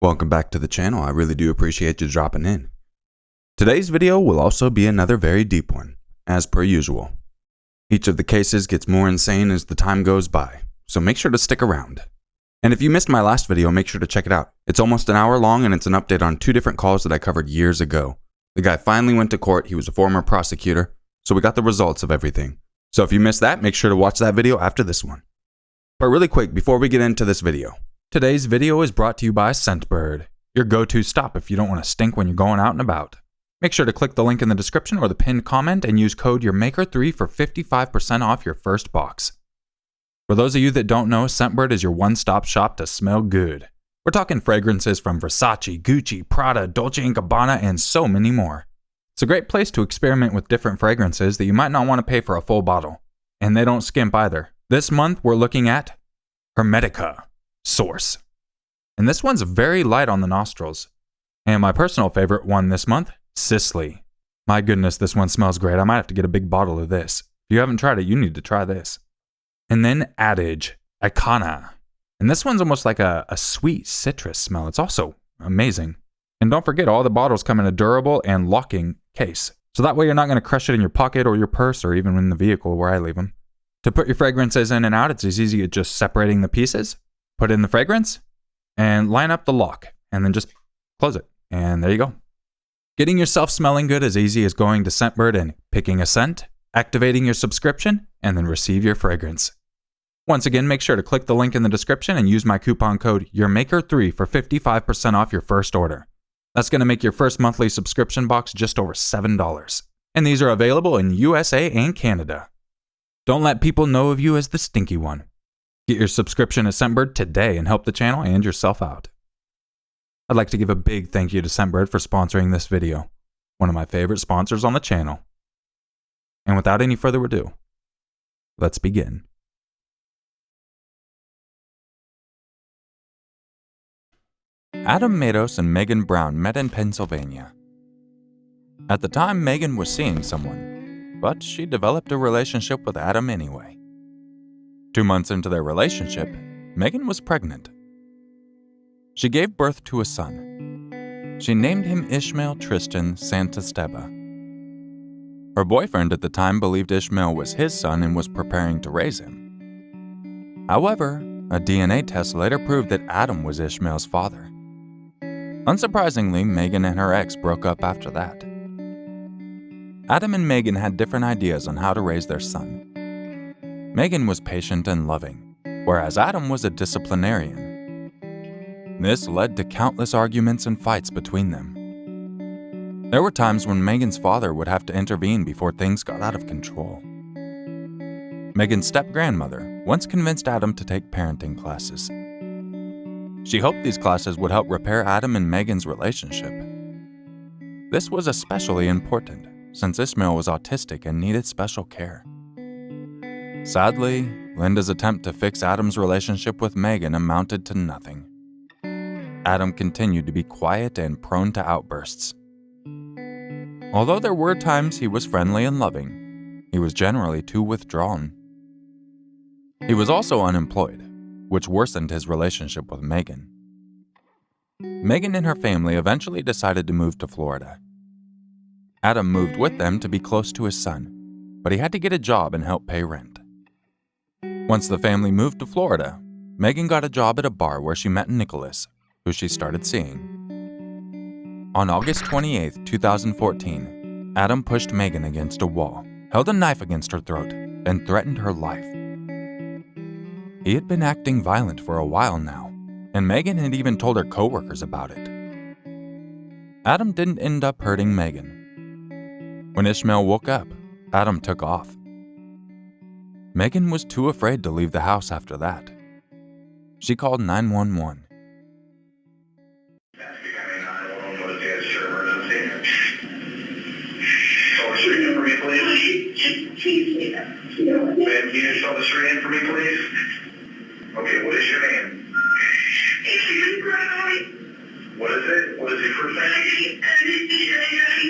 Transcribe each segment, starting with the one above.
Welcome back to the channel. I really do appreciate you dropping in. Today's video will also be another very deep one, as per usual. Each of the cases gets more insane as the time goes by, so make sure to stick around. And if you missed my last video, make sure to check it out. It's almost an hour long and it's an update on 2 different calls that I covered years ago. The guy finally went to court, he was a former prosecutor, so we got the results of everything. So if you missed that, make sure to watch that video after this one. But really quick, before we get into this video, today's video is brought to you by Scentbird, your go-to stop if you don't want to stink when you're going out and about. Make sure to click the link in the description or the pinned comment and use code Urmaker3 for 55% off your first box. For those of you that don't know, Scentbird is your one-stop shop to smell good. We're talking fragrances from Versace, Gucci, Prada, Dolce & Gabbana, and so many more. It's a great place to experiment with different fragrances that you might not want to pay for a full bottle. And they don't skimp either. This month, we're looking at Hermetica Source. And this one's very light on the nostrils. And my personal favorite one this month, Sisley. My goodness, this one smells great. I might have to get a big bottle of this. If you haven't tried it, you need to try this. And then Adage, Icona. And this one's almost like a sweet citrus smell. It's also amazing. And don't forget, all the bottles come in a durable and locking case. So that way you're not going to crush it in your pocket or your purse or even in the vehicle where I leave them. To put your fragrances in and out, it's as easy as just separating the pieces, put in the fragrance, and line up the lock, and then just close it. And there you go. Getting yourself smelling good is easy as going to Scentbird and picking a scent, activating your subscription, and then receive your fragrance. Once again, make sure to click the link in the description and use my coupon code Urmaker3 for 55% off your first order. That's going to make your first monthly subscription box just over $7. And these are available in USA and Canada. Don't let people know of you as the stinky one. Get your subscription at Scentbird today and help the channel and yourself out. I'd like to give a big thank you to Scentbird for sponsoring this video, one of my favorite sponsors on the channel. And without any further ado, let's begin. Adam Mados and Megan Brown met in Pennsylvania. At the time, Megan was seeing someone, but she developed a relationship with Adam anyway. 2 months into their relationship, Megan was pregnant. She gave birth to a son. She named him Ishmael Tristan Santisteba. Her boyfriend at the time believed Ishmael was his son and was preparing to raise him. However, a DNA test later proved that Adam was Ishmael's father. Unsurprisingly, Megan and her ex broke up after that. Adam and Megan had different ideas on how to raise their son. Megan was patient and loving, whereas Adam was a disciplinarian. This led to countless arguments and fights between them. There were times when Megan's father would have to intervene before things got out of control. Megan's step-grandmother once convinced Adam to take parenting classes. She hoped these classes would help repair Adam and Megan's relationship. This was especially important, since Ishmael was autistic and needed special care. Sadly, Linda's attempt to fix Adam's relationship with Megan amounted to nothing. Adam continued to be quiet and prone to outbursts. Although there were times he was friendly and loving, he was generally too withdrawn. He was also unemployed, which worsened his relationship with Megan. Megan and her family eventually decided to move to Florida. Adam moved with them to be close to his son, but he had to get a job and help pay rent. Once the family moved to Florida, Megan got a job at a bar where she met Nicholas, who she started seeing. On August 28, 2014, Adam pushed Megan against a wall, held a knife against her throat, and threatened her life. He had been acting violent for a while now, and Megan had even told her coworkers about it. Adam didn't end up hurting Megan. When Ishmael woke up, Adam took off. Megan was too afraid to leave the house after that. She called 911. Street for me, please. Ma'am, can you spell the street name for me, please? Okay, what is your name? What is it? What is your first name?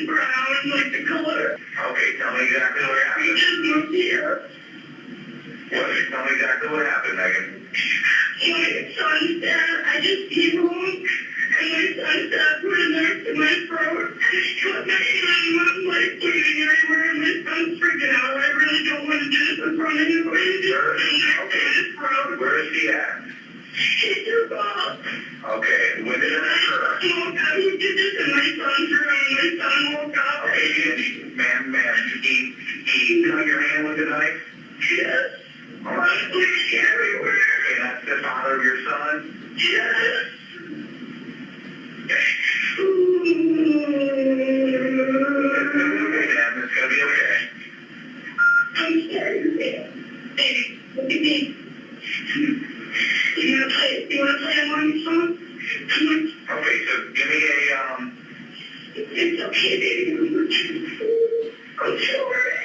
Brown, like the color. Okay, tell me exactly what happened. I just moved here. Tell me exactly what happened, Megan. Okay, so I just came home, and dad put it next to my throat. Cut my hand, I'm like bleeding everywhere, and my son's freaking out. I really don't want to do this in front of anybody. Okay, where is he at? He took off. Okay, when did it occur? We did this in my son's room. My son woke up. Okay, ma'am, he cut your hand with a knife? Yes. All right. Bleeding everywhere. Okay, that's the father of your son? Yes. Okay, ma'am, it's gonna be okay. I'm sorry, baby, what do you mean? You wanna play along your song? Okay, so give me a, It's okay, baby. I'm sorry.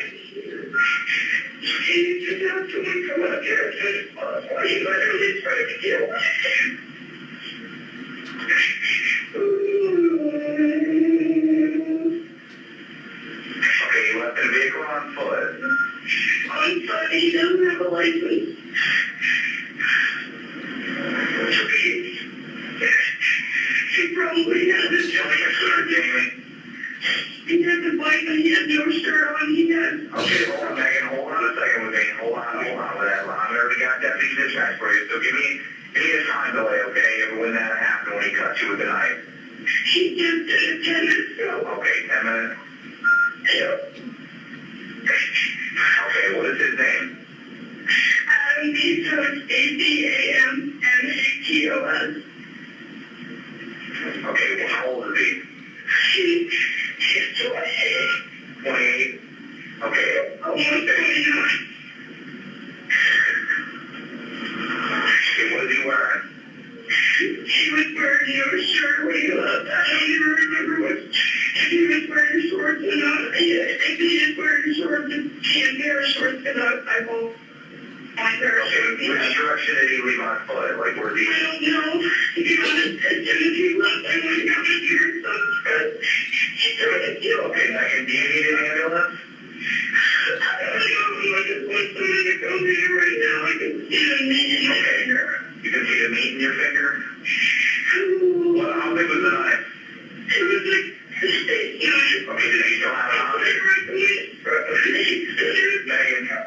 You just have to come up here as soon as possible. You literally tried to get away. Okay, you left the vehicle on foot. On foot, he doesn't have a license. He probably has a shirt, Jamie. He has a bike and he has no shirt on. He has... Okay, hold on, Megan. Hold on a second with me. Hold on with that. I already got deputy dispatch for you, so give me a time delay, okay, when that happened, when he cut you with the knife. He just did it 10 minutes ago. Okay, 10 minutes? Yeah. Okay, what is his name? It's Adamos. Okay, well, how old is he? He's 28. 28? Okay. Almost 29. Okay, what is he wearing? He was wearing no shirt when he left. I don't even remember if he was wearing shorts or not. If he is wearing shorts and can't wear shorts, then I won't. Okay, which direction did he leave on foot? Like, where did he... I don't know. To be honest, as soon as he left, I went down to hear something. He started to feel... Okay, Megan, do you need an ambulance? I don't know. I just want somebody to come here right now. I can see the meat in my finger. You can see the meat in your finger? Well, how big was the knife? It was like... Okay, did he still have it on?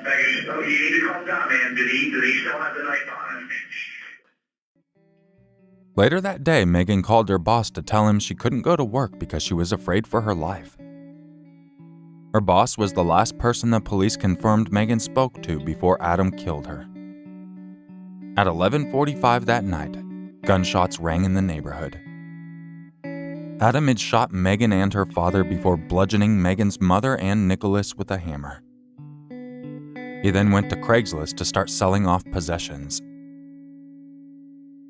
Megan, oh, you need to calm down, man. Did he still have the knife on him? Later that day, Megan called her boss to tell him she couldn't go to work because she was afraid for her life. Her boss was the last person the police confirmed Megan spoke to before Adam killed her. At 11:45 that night, gunshots rang in the neighborhood. Adam had shot Megan and her father before bludgeoning Megan's mother and Nicholas with a hammer. He then went to Craigslist to start selling off possessions.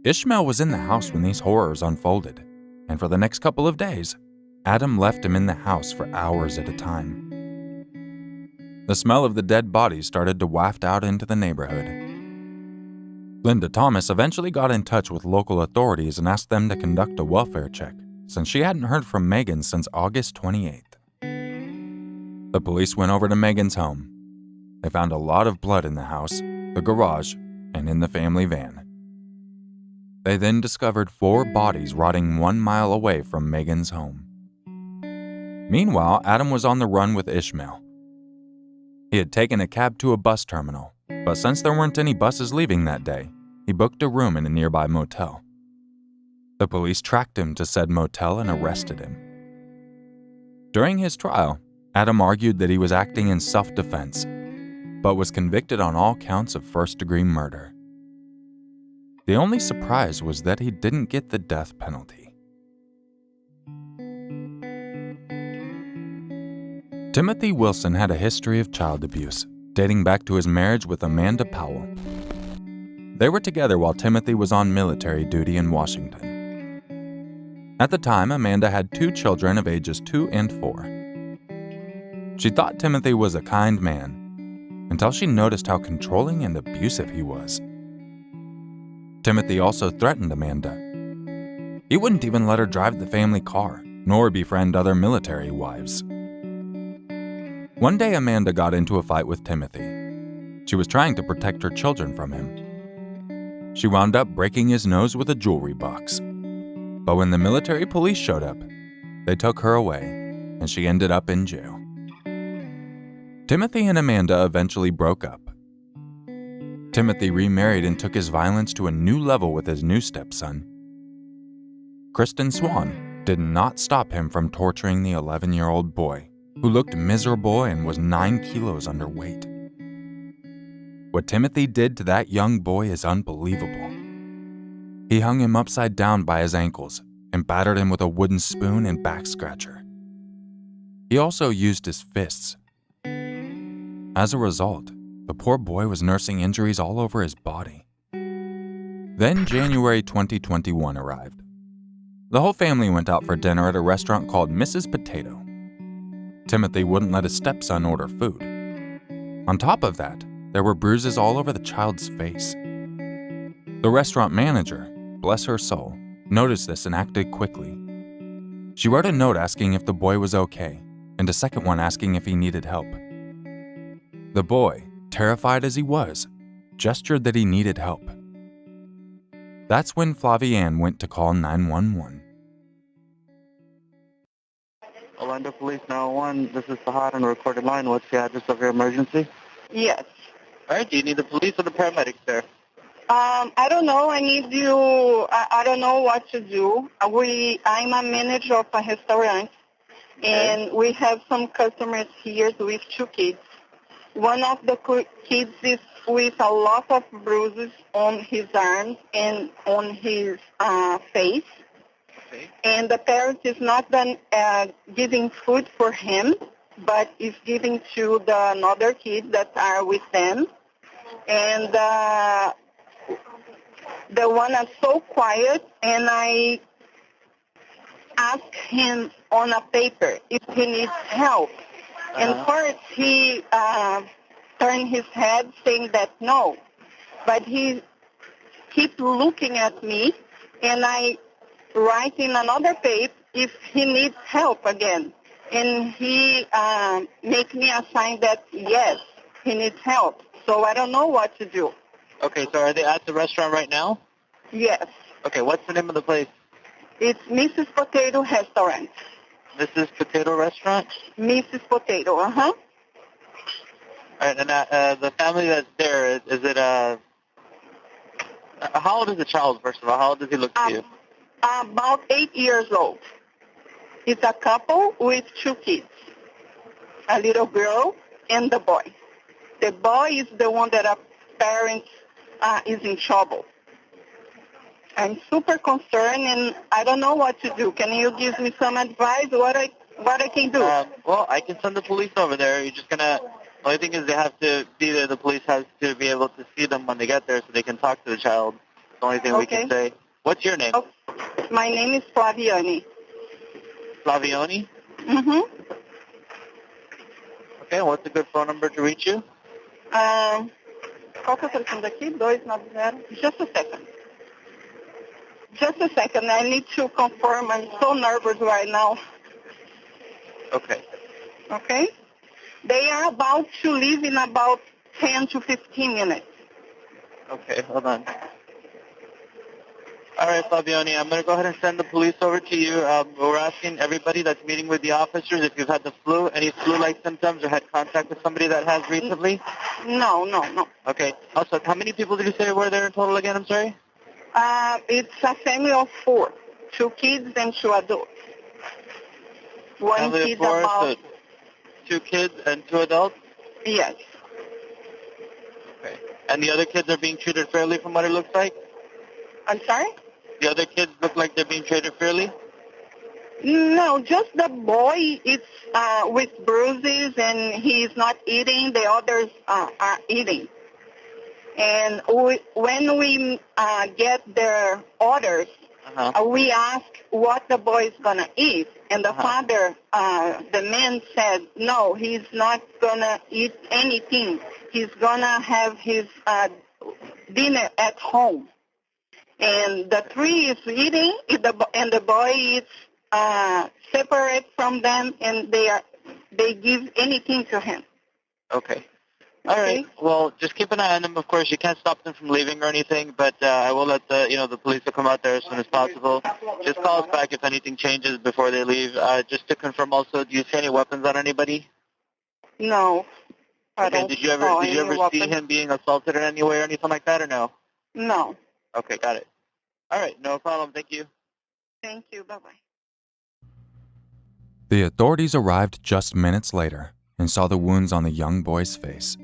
Ishmael was in the house when these horrors unfolded, and for the next couple of days, Adam left him in the house for hours at a time. The smell of the dead bodies started to waft out into the neighborhood. Linda Thomas eventually got in touch with local authorities and asked them to conduct a welfare check, since she hadn't heard from Megan since August 28th. The police went over to Megan's home. They found a lot of blood in the house, the garage, and in the family van. They then discovered 4 bodies rotting 1 mile away from Megan's home. Meanwhile, Adam was on the run with Ishmael. He had taken a cab to a bus terminal, but since there weren't any buses leaving that day, he booked a room in a nearby motel. The police tracked him to said motel and arrested him. During his trial, Adam argued that he was acting in self-defense, but was convicted on all counts of first-degree murder. The only surprise was that he didn't get the death penalty. Timothy Wilson had a history of child abuse, dating back to his marriage with Amanda Powell. They were together while Timothy was on military duty in Washington. At the time, Amanda had 2 children of ages 2 and 4. She thought Timothy was a kind man, until she noticed how controlling and abusive he was. Timothy also threatened Amanda. He wouldn't even let her drive the family car, nor befriend other military wives. One day, Amanda got into a fight with Timothy. She was trying to protect her children from him. She wound up breaking his nose with a jewelry box. But when the military police showed up, they took her away, and she ended up in jail. Timothy and Amanda eventually broke up. Timothy remarried and took his violence to a new level with his new stepson. Kristen Swan did not stop him from torturing the 11-year-old boy, who looked miserable and was 9 kilos underweight. What Timothy did to that young boy is unbelievable. He hung him upside down by his ankles and battered him with a wooden spoon and back scratcher. He also used his fists. As a result, the poor boy was nursing injuries all over his body. Then January 2021 arrived. The whole family went out for dinner at a restaurant called Mrs. Potato. Timothy wouldn't let his stepson order food. On top of that, there were bruises all over the child's face. The restaurant manager, bless her soul, noticed this and acted quickly. She wrote a note asking if the boy was okay, and a second one asking if he needed help. The boy, terrified as he was, gestured that he needed help. That's when Flavianne went to call 911. Orlando Police 911, this is Fahad on the recorded line. What's the address of your emergency? Yes. All right, do you need the police or the paramedics there? I don't know. I need you. I don't know what to do. I'm a manager of a restaurant, and we have some customers here with 2 kids. One of the kids is with a lot of bruises on his arms and on his face. Okay. And the parent is not done giving food for him, but is giving to the another kids that are with them. And the one is so quiet, and I asked him on a paper if he needs help. And first he turned his head saying that no, but he kept looking at me, and I write in another page if he needs help again. And he make me a sign that yes, he needs help. So I don't know what to do. Okay, so are they at the restaurant right now? Yes. Okay, what's the name of the place? It's Mrs. Potato Restaurant. Mrs. Potato Restaurant? Mrs. Potato, All right, and the family that's there, is it, how old is the child, first of all? How old does he look to you? About 8 years old. It's a couple with 2 kids, a little girl and the boy. The boy is the one that our parents is in trouble. I'm super concerned, and I don't know what to do. Can you give me some advice what I can do? Well, I can send the police over there. You're just gonna. The only thing is they have to be there. The police has to be able to see them when they get there, so they can talk to the child. It's the only thing we can say. What's your name? Oh, my name is Flaviani. Flaviani? Mm-hmm. Okay, what's a good phone number to reach you? Qual que é o telefone daqui? 290. Just a second. Just a second. I need to confirm. I'm so nervous right now. Okay. Okay? They are about to leave in about 10 to 15 minutes. Okay, hold on. All right, Flaviani, I'm going to go ahead and send the police over to you. We're asking everybody that's meeting with the officers if you've had the flu, any flu-like symptoms, or had contact with somebody that has recently? No. Okay. Also, how many people did you say were there in total again? I'm sorry? It's a family of 4, 2 kids and 2 adults. One family kid of 4, about... so 2 kids and 2 adults? Yes. Okay. And the other kids are being treated fairly from what it looks like? I'm sorry? The other kids look like they're being treated fairly? No, just the boy is with bruises and he's not eating. The others are eating. And when we get their orders, we ask what the boy is going to eat. And the father, the man said, no, he's not going to eat anything. He's going to have his dinner at home. And the 3 is eating, and the boy is separate from them, and they give anything to him. Okay. All right. Well, just keep an eye on them. Of course, you can't stop them from leaving or anything, but I will let the police will come out there as soon as possible. Just call us back if anything changes before they leave. Just to confirm, also, do you see any weapons on anybody? No. Okay. Did you ever see him being assaulted in any way or anything like that, or no? No. Okay, got it. All right, no problem. Thank you. Thank you. Bye-bye. The authorities arrived just minutes later and saw the wounds on the young boy's face.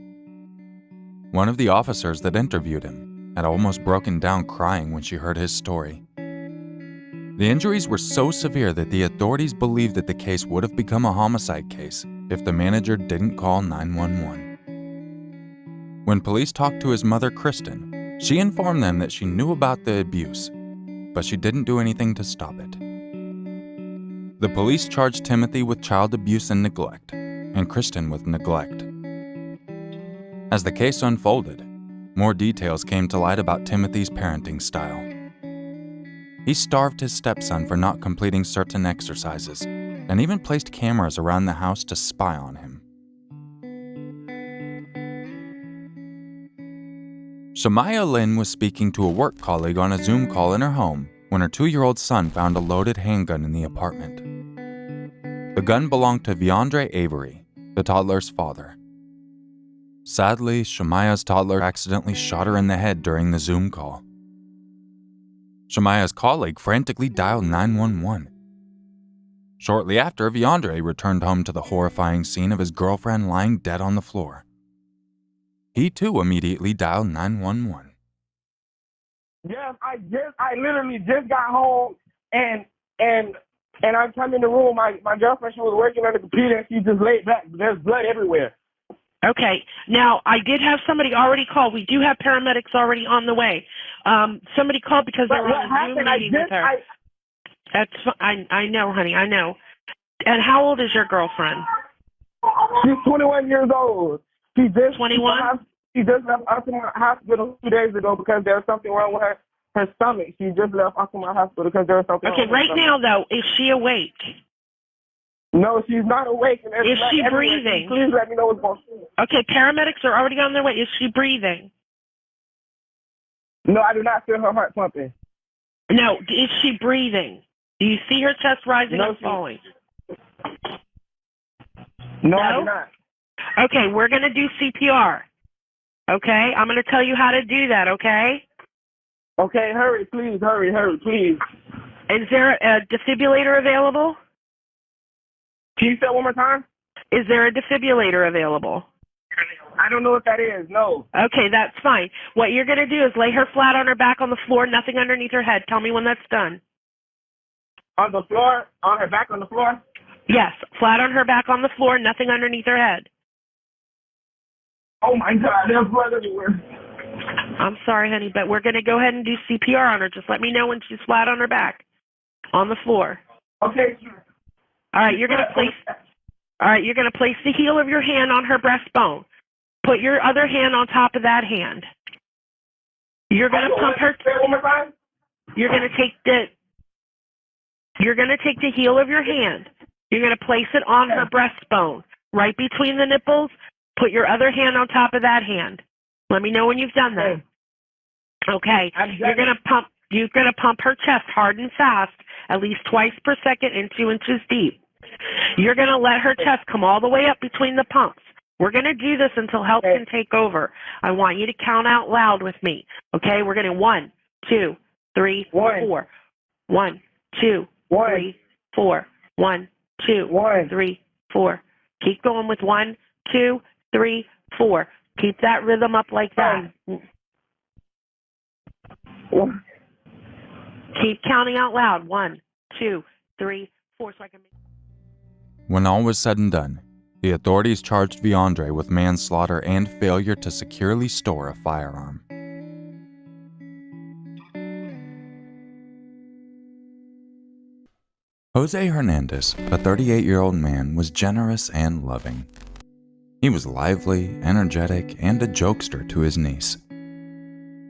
One of the officers that interviewed him had almost broken down crying when she heard his story. The injuries were so severe that the authorities believed that the case would have become a homicide case if the manager didn't call 911. When police talked to his mother, Kristen, she informed them that she knew about the abuse, but she didn't do anything to stop it. The police charged Timothy with child abuse and neglect, and Kristen with neglect. As the case unfolded, more details came to light about Timothy's parenting style. He starved his stepson for not completing certain exercises, and even placed cameras around the house to spy on him. Shamaya Lynn was speaking to a work colleague on a Zoom call in her home when her 2-year-old son found a loaded handgun in the apartment. The gun belonged to Viandre Avery, the toddler's father. Sadly, Shamaya's toddler accidentally shot her in the head during the Zoom call. Shamaya's colleague frantically dialed 911. Shortly after, Viandre returned home to the horrifying scene of his girlfriend lying dead on the floor. He too immediately dialed 911. Yes, I literally just got home and I come in the room. My girlfriend, she was working on the computer and she just laid back. There's blood everywhere. Okay. Now, I did have somebody already call. We do have paramedics already on the way. Somebody called because they were on a Zoom meeting with her. I know, honey. I know. And how old is your girlfriend? She's 21 years old. She just 21? She just left Altamirano Hospital 2 days ago because there was something wrong with her stomach. She just left Altamirano Hospital because there was something wrong with her stomach. Okay, right now, though, is she awake? No, she's not awake. Is she breathing? Please let me know what's going on. Okay, paramedics are already on their way. Is she breathing? No, I do not feel her heart pumping. No, is she breathing? Do you see her chest rising and falling? No, I do not. Okay, we're going to do CPR. Okay, I'm going to tell you how to do that, okay? Okay, hurry, please, please. Is there a defibrillator available? Can you say it one more time? Is there a defibrillator available? I don't know what that is, no. Okay, that's fine. What you're going to do is lay her flat on her back on the floor, nothing underneath her head. Tell me when that's done. On the floor? On her back on the floor? Yes, flat on her back on the floor, nothing underneath her head. Oh my God, there's blood everywhere. I'm sorry, honey, but we're going to go ahead and do CPR on her. Just let me know when she's flat on her back on the floor. Okay. All right, you're going to place the heel of your hand on her breastbone. Put your other hand on top of that hand. You're going to pump her. You're going to take the heel of your hand. You're going to place it on her breastbone, right between the nipples. Put your other hand on top of that hand. Let me know when you've done that. Okay. You're going to pump her chest hard and fast, at least twice per second and 2 inches deep. You're going to let her chest come all the way up between the pumps. We're going to do this until help can take over. I want you to count out loud with me. Okay? We're going to 1, 2, 3, 4. 1, 2, 3, 4. 1, 2, 3, 4. Keep going with 1, 2, 3, 4. Keep that rhythm up like that. Keep counting out loud. 1, 2, 3, 4. So I can make. When all was said and done, the authorities charged Viandre with manslaughter and failure to securely store a firearm. Jose Hernandez, a 38-year-old man, was generous and loving. He was lively, energetic, and a jokester to his niece.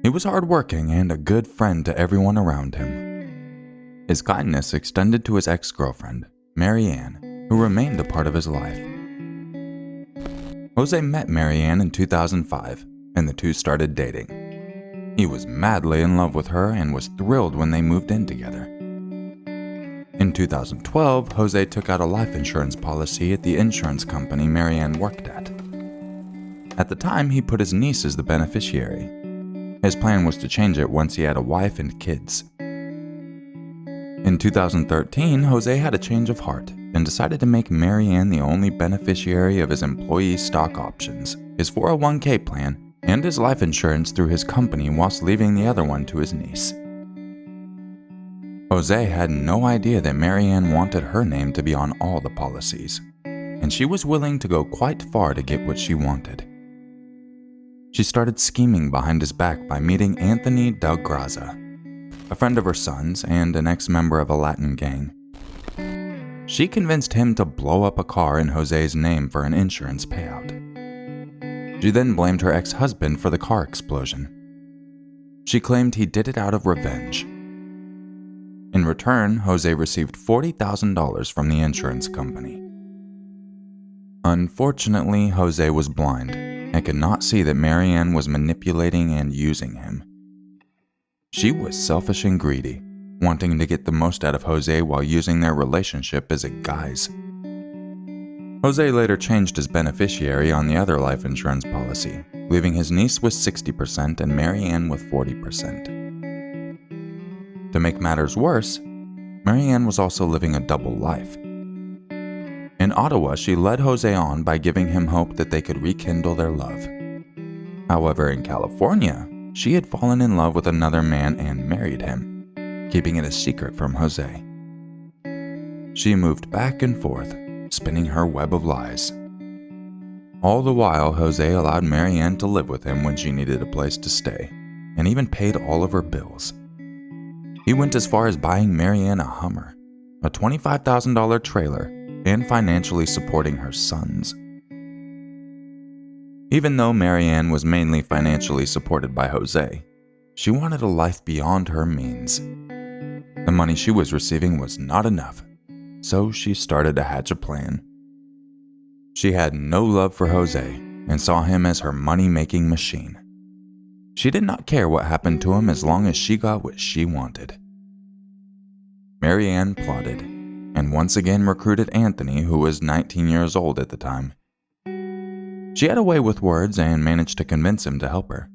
He was hardworking and a good friend to everyone around him. His kindness extended to his ex-girlfriend, Mary Ann, who remained a part of his life. Jose met Marianne in 2005, and the two started dating. He was madly in love with her and was thrilled when they moved in together. In 2012, Jose took out a life insurance policy at the insurance company Marianne worked at. At the time, he put his niece as the beneficiary. His plan was to change it once he had a wife and kids. In 2013, Jose had a change of heart and decided to make Marianne the only beneficiary of his employee stock options, his 401k plan, and his life insurance through his company whilst leaving the other one to his niece. Jose had no idea that Marianne wanted her name to be on all the policies, and she was willing to go quite far to get what she wanted. She started scheming behind his back by meeting Anthony Del Graza, a friend of her son's and an ex-member of a Latin gang. She convinced him to blow up a car in Jose's name for an insurance payout. She then blamed her ex-husband for the car explosion. She claimed he did it out of revenge. In return, Jose received $40,000 from the insurance company. Unfortunately, Jose was blind and could not see that Marianne was manipulating and using him. She was selfish and greedy, wanting to get the most out of Jose while using their relationship as a guise. Jose later changed his beneficiary on the other life insurance policy, leaving his niece with 60% and Marianne with 40%. To make matters worse, Marianne was also living a double life. In Ottawa, she led Jose on by giving him hope that they could rekindle their love. However, in California, she had fallen in love with another man and married him, keeping it a secret from Jose. She moved back and forth, spinning her web of lies. All the while, Jose allowed Marianne to live with him when she needed a place to stay, and even paid all of her bills. He went as far as buying Marianne a Hummer, a $25,000 trailer, and financially supporting her sons. Even though Marianne was mainly financially supported by Jose, she wanted a life beyond her means. The money she was receiving was not enough, so she started to hatch a plan. She had no love for Jose and saw him as her money-making machine. She did not care what happened to him as long as she got what she wanted. Marianne plotted, and once again recruited Anthony, who was 19 years old at the time. She had a way with words and managed to convince him to help her.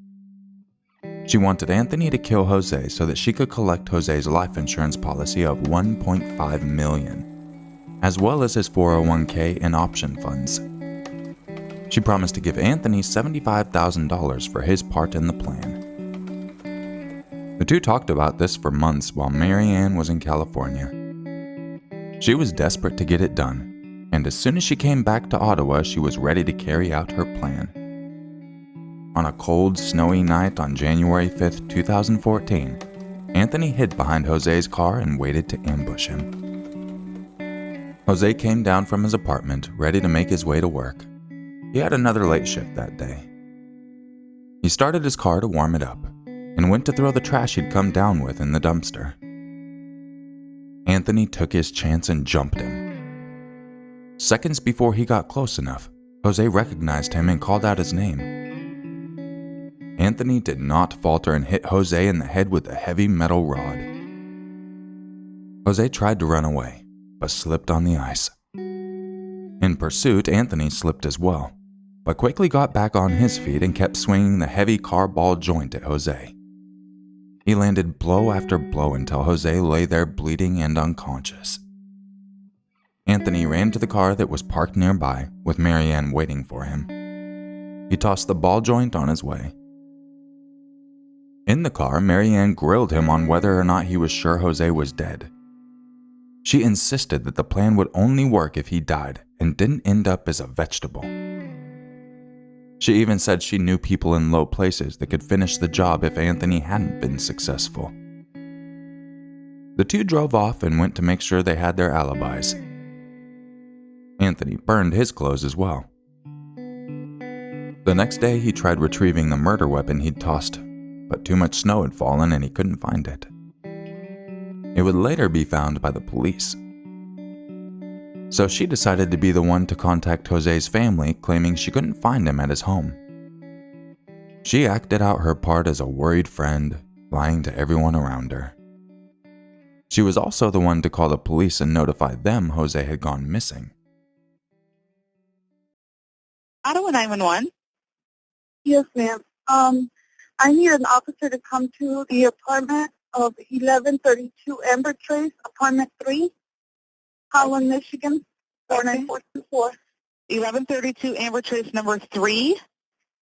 She wanted Anthony to kill Jose so that she could collect Jose's life insurance policy of $1.5 million, as well as his 401k and option funds. She promised to give Anthony $75,000 for his part in the plan. The two talked about this for months while Marianne was in California. She was desperate to get it done, and as soon as she came back to Ottawa, she was ready to carry out her plan. On a cold, snowy night on January 5th, 2014, Anthony hid behind Jose's car and waited to ambush him. Jose came down from his apartment, ready to make his way to work. He had another late shift that day. He started his car to warm it up, and went to throw the trash he'd come down with in the dumpster. Anthony took his chance and jumped him. Seconds before he got close enough, Jose recognized him and called out his name. Anthony did not falter and hit Jose in the head with a heavy metal rod. Jose tried to run away, but slipped on the ice. In pursuit, Anthony slipped as well, but quickly got back on his feet and kept swinging the heavy car ball joint at Jose. He landed blow after blow until Jose lay there bleeding and unconscious. Anthony ran to the car that was parked nearby, with Marianne waiting for him. He tossed the ball joint on his way. In the car, Marianne grilled him on whether or not he was sure Jose was dead. She insisted that the plan would only work if he died and didn't end up as a vegetable. She even said she knew people in low places that could finish the job if Anthony hadn't been successful. The two drove off and went to make sure they had their alibis. Anthony burned his clothes as well. The next day, he tried retrieving the murder weapon he'd tossed, but too much snow had fallen and he couldn't find it. It would later be found by the police. So she decided to be the one to contact Jose's family, claiming she couldn't find him at his home. She acted out her part as a worried friend, lying to everyone around her. She was also the one to call the police and notify them Jose had gone missing. Ottawa 911. Yes, ma'am. I need an officer to come to the apartment of 1132 Amber Trace, apartment 3, Holland, Michigan, 49424. 1132 Amber Trace number 3.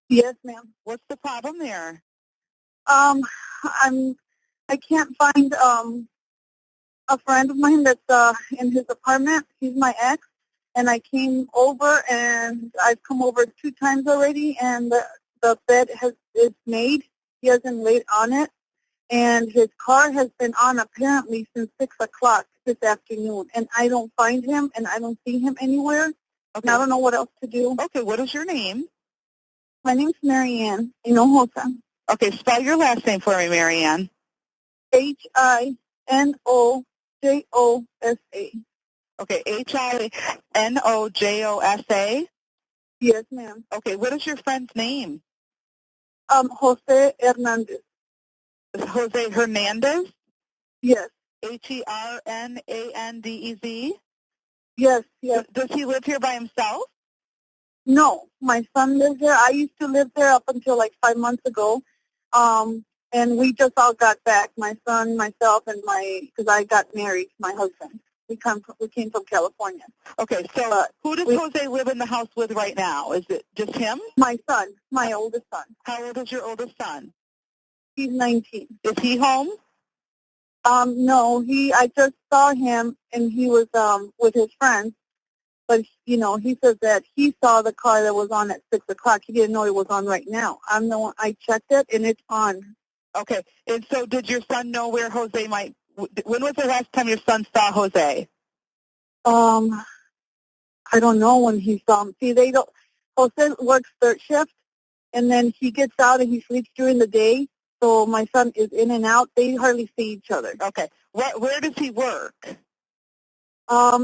Yes, ma'am. What's the problem there? I can't find a friend of mine that's in his apartment. He's my ex, and I came over, and I've come over 2 times already, and the bed is made. He hasn't laid on it, and his car has been on apparently since 6 o'clock this afternoon, and I don't find him, and I don't see him anywhere. Okay. And I don't know what else to do. Okay, what is your name? My name's Marianne Hinojosa. Okay, spell your last name for me, Marianne. Hinojosa. Okay, Hinojosa. Yes, ma'am. Okay, what is your friend's name? Jose Hernandez. Jose Hernandez? Yes. Hernandez? Yes, yes. Does he live here by himself? No, my son lives there. I used to live there up until like 5 months ago. And we just all got back, my son, myself, and because I got married, my husband. We came from California. Okay, so who does Jose live in the house with right now? Is it just him? My son, my oldest son. How old is your oldest son? He's 19. Is he home? No, I just saw him, and he was with his friends. But, he says that he saw the car that was on at 6 o'clock. He didn't know it was on right now. I'm the one. I checked it, and it's on. Okay. And so did your son know where Jose might – when was the last time your son saw Jose? I don't know when he saw him. See, Jose works third shift, and then he gets out and he sleeps during the day. So my son is in and out. They hardly see each other. Okay. Where does he work?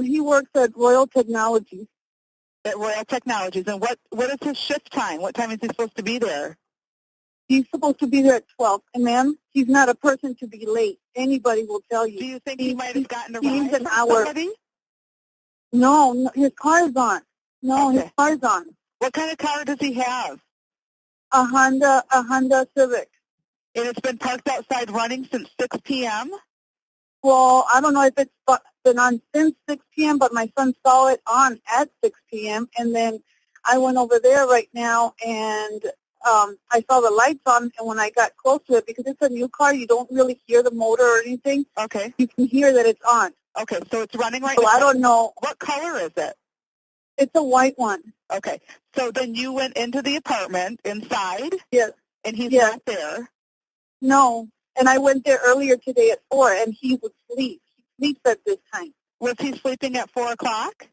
He works at Royal Technologies. At Royal Technologies. And what is his shift time? What time is he supposed to be there? He's supposed to be there at 12. And, ma'am, he's not a person to be late. Anybody will tell you. Do you think he might have gotten a ride needs an from hour. somebody? No, his car is on. No, Okay. his car is on. What kind of car does he have? A Honda Civic. And it's been parked outside running since 6 p.m.? Well, I don't know if it's been on since 6 p.m., but my son saw it on at 6 p.m., and then I went over there right now, and I saw the lights on, and when I got close to it, because it's a new car, you don't really hear the motor or anything. Okay. You can hear that it's on. Okay, so it's running right So now. I don't know. What color is it? It's a white one. Okay, so then you went into the apartment inside, Yes. and he's Yes. not there. No. And I went there earlier today at 4, and he would sleep. He sleeps at this time. Was he sleeping at 4 o'clock?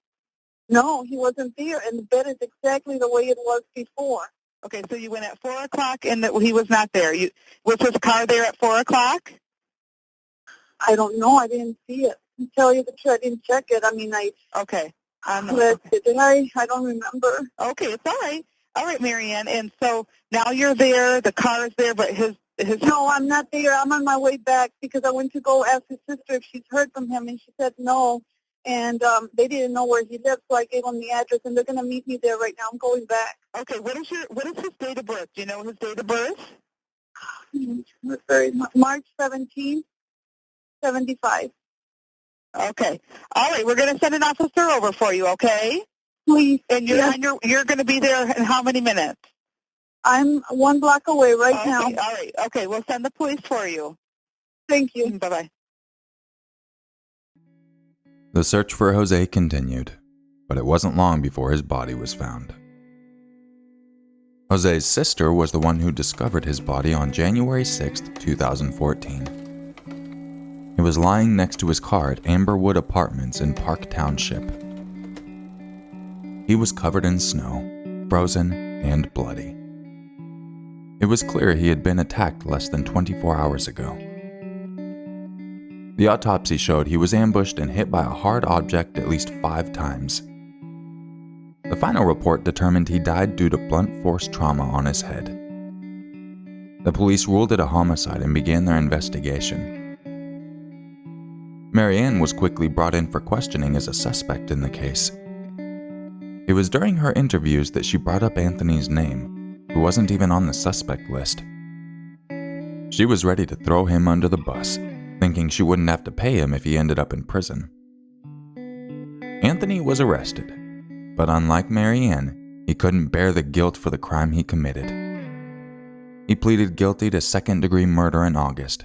No, he wasn't there, and the bed is exactly the way it was before. Okay, so you went at 4 o'clock, and he was not there. Was his car there at 4 o'clock? I don't know. I didn't see it. To tell you the truth, I didn't check it. I mean, Okay. Did I? I don't remember. Okay, it's all right. All right, Marianne. And so now you're there. The car is there, but his. No, I'm not there. I'm on my way back because I went to go ask his sister if she's heard from him, and she said no. And they didn't know where he lived, so I gave them the address, and they're going to meet me there right now. I'm going back. Okay, what is his date of birth? Do you know his date of birth? March 17, 75. Okay. All right, we're going to send an officer over for you, okay? Please. And you're going to be there in how many minutes? I'm 1 block away right now. All right. Okay, we'll send the police for you. Thank you. Bye-bye. The search for Jose continued, but it wasn't long before his body was found. Jose's sister was the one who discovered his body on January 6, 2014. He was lying next to his car at Amberwood Apartments in Park Township. He was covered in snow, frozen, and bloody. It was clear he had been attacked less than 24 hours ago. The autopsy showed he was ambushed and hit by a hard object at least 5 times. The final report determined he died due to blunt force trauma on his head. The police ruled it a homicide and began their investigation. Marianne was quickly brought in for questioning as a suspect in the case. It was during her interviews that she brought up Anthony's name, who wasn't even on the suspect list. She was ready to throw him under the bus, thinking she wouldn't have to pay him if he ended up in prison. Anthony was arrested, but unlike Marianne, he couldn't bear the guilt for the crime he committed. He pleaded guilty to second-degree murder in August.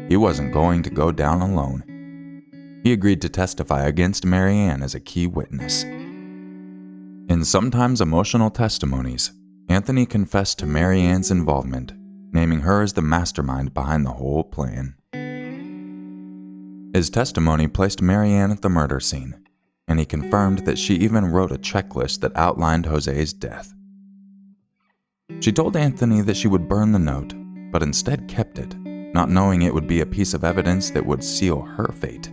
He wasn't going to go down alone. He agreed to testify against Marianne as a key witness. In sometimes emotional testimonies, Anthony confessed to Marianne's involvement, naming her as the mastermind behind the whole plan. His testimony placed Marianne at the murder scene, and he confirmed that she even wrote a checklist that outlined Jose's death. She told Anthony that she would burn the note, but instead kept it, not knowing it would be a piece of evidence that would seal her fate.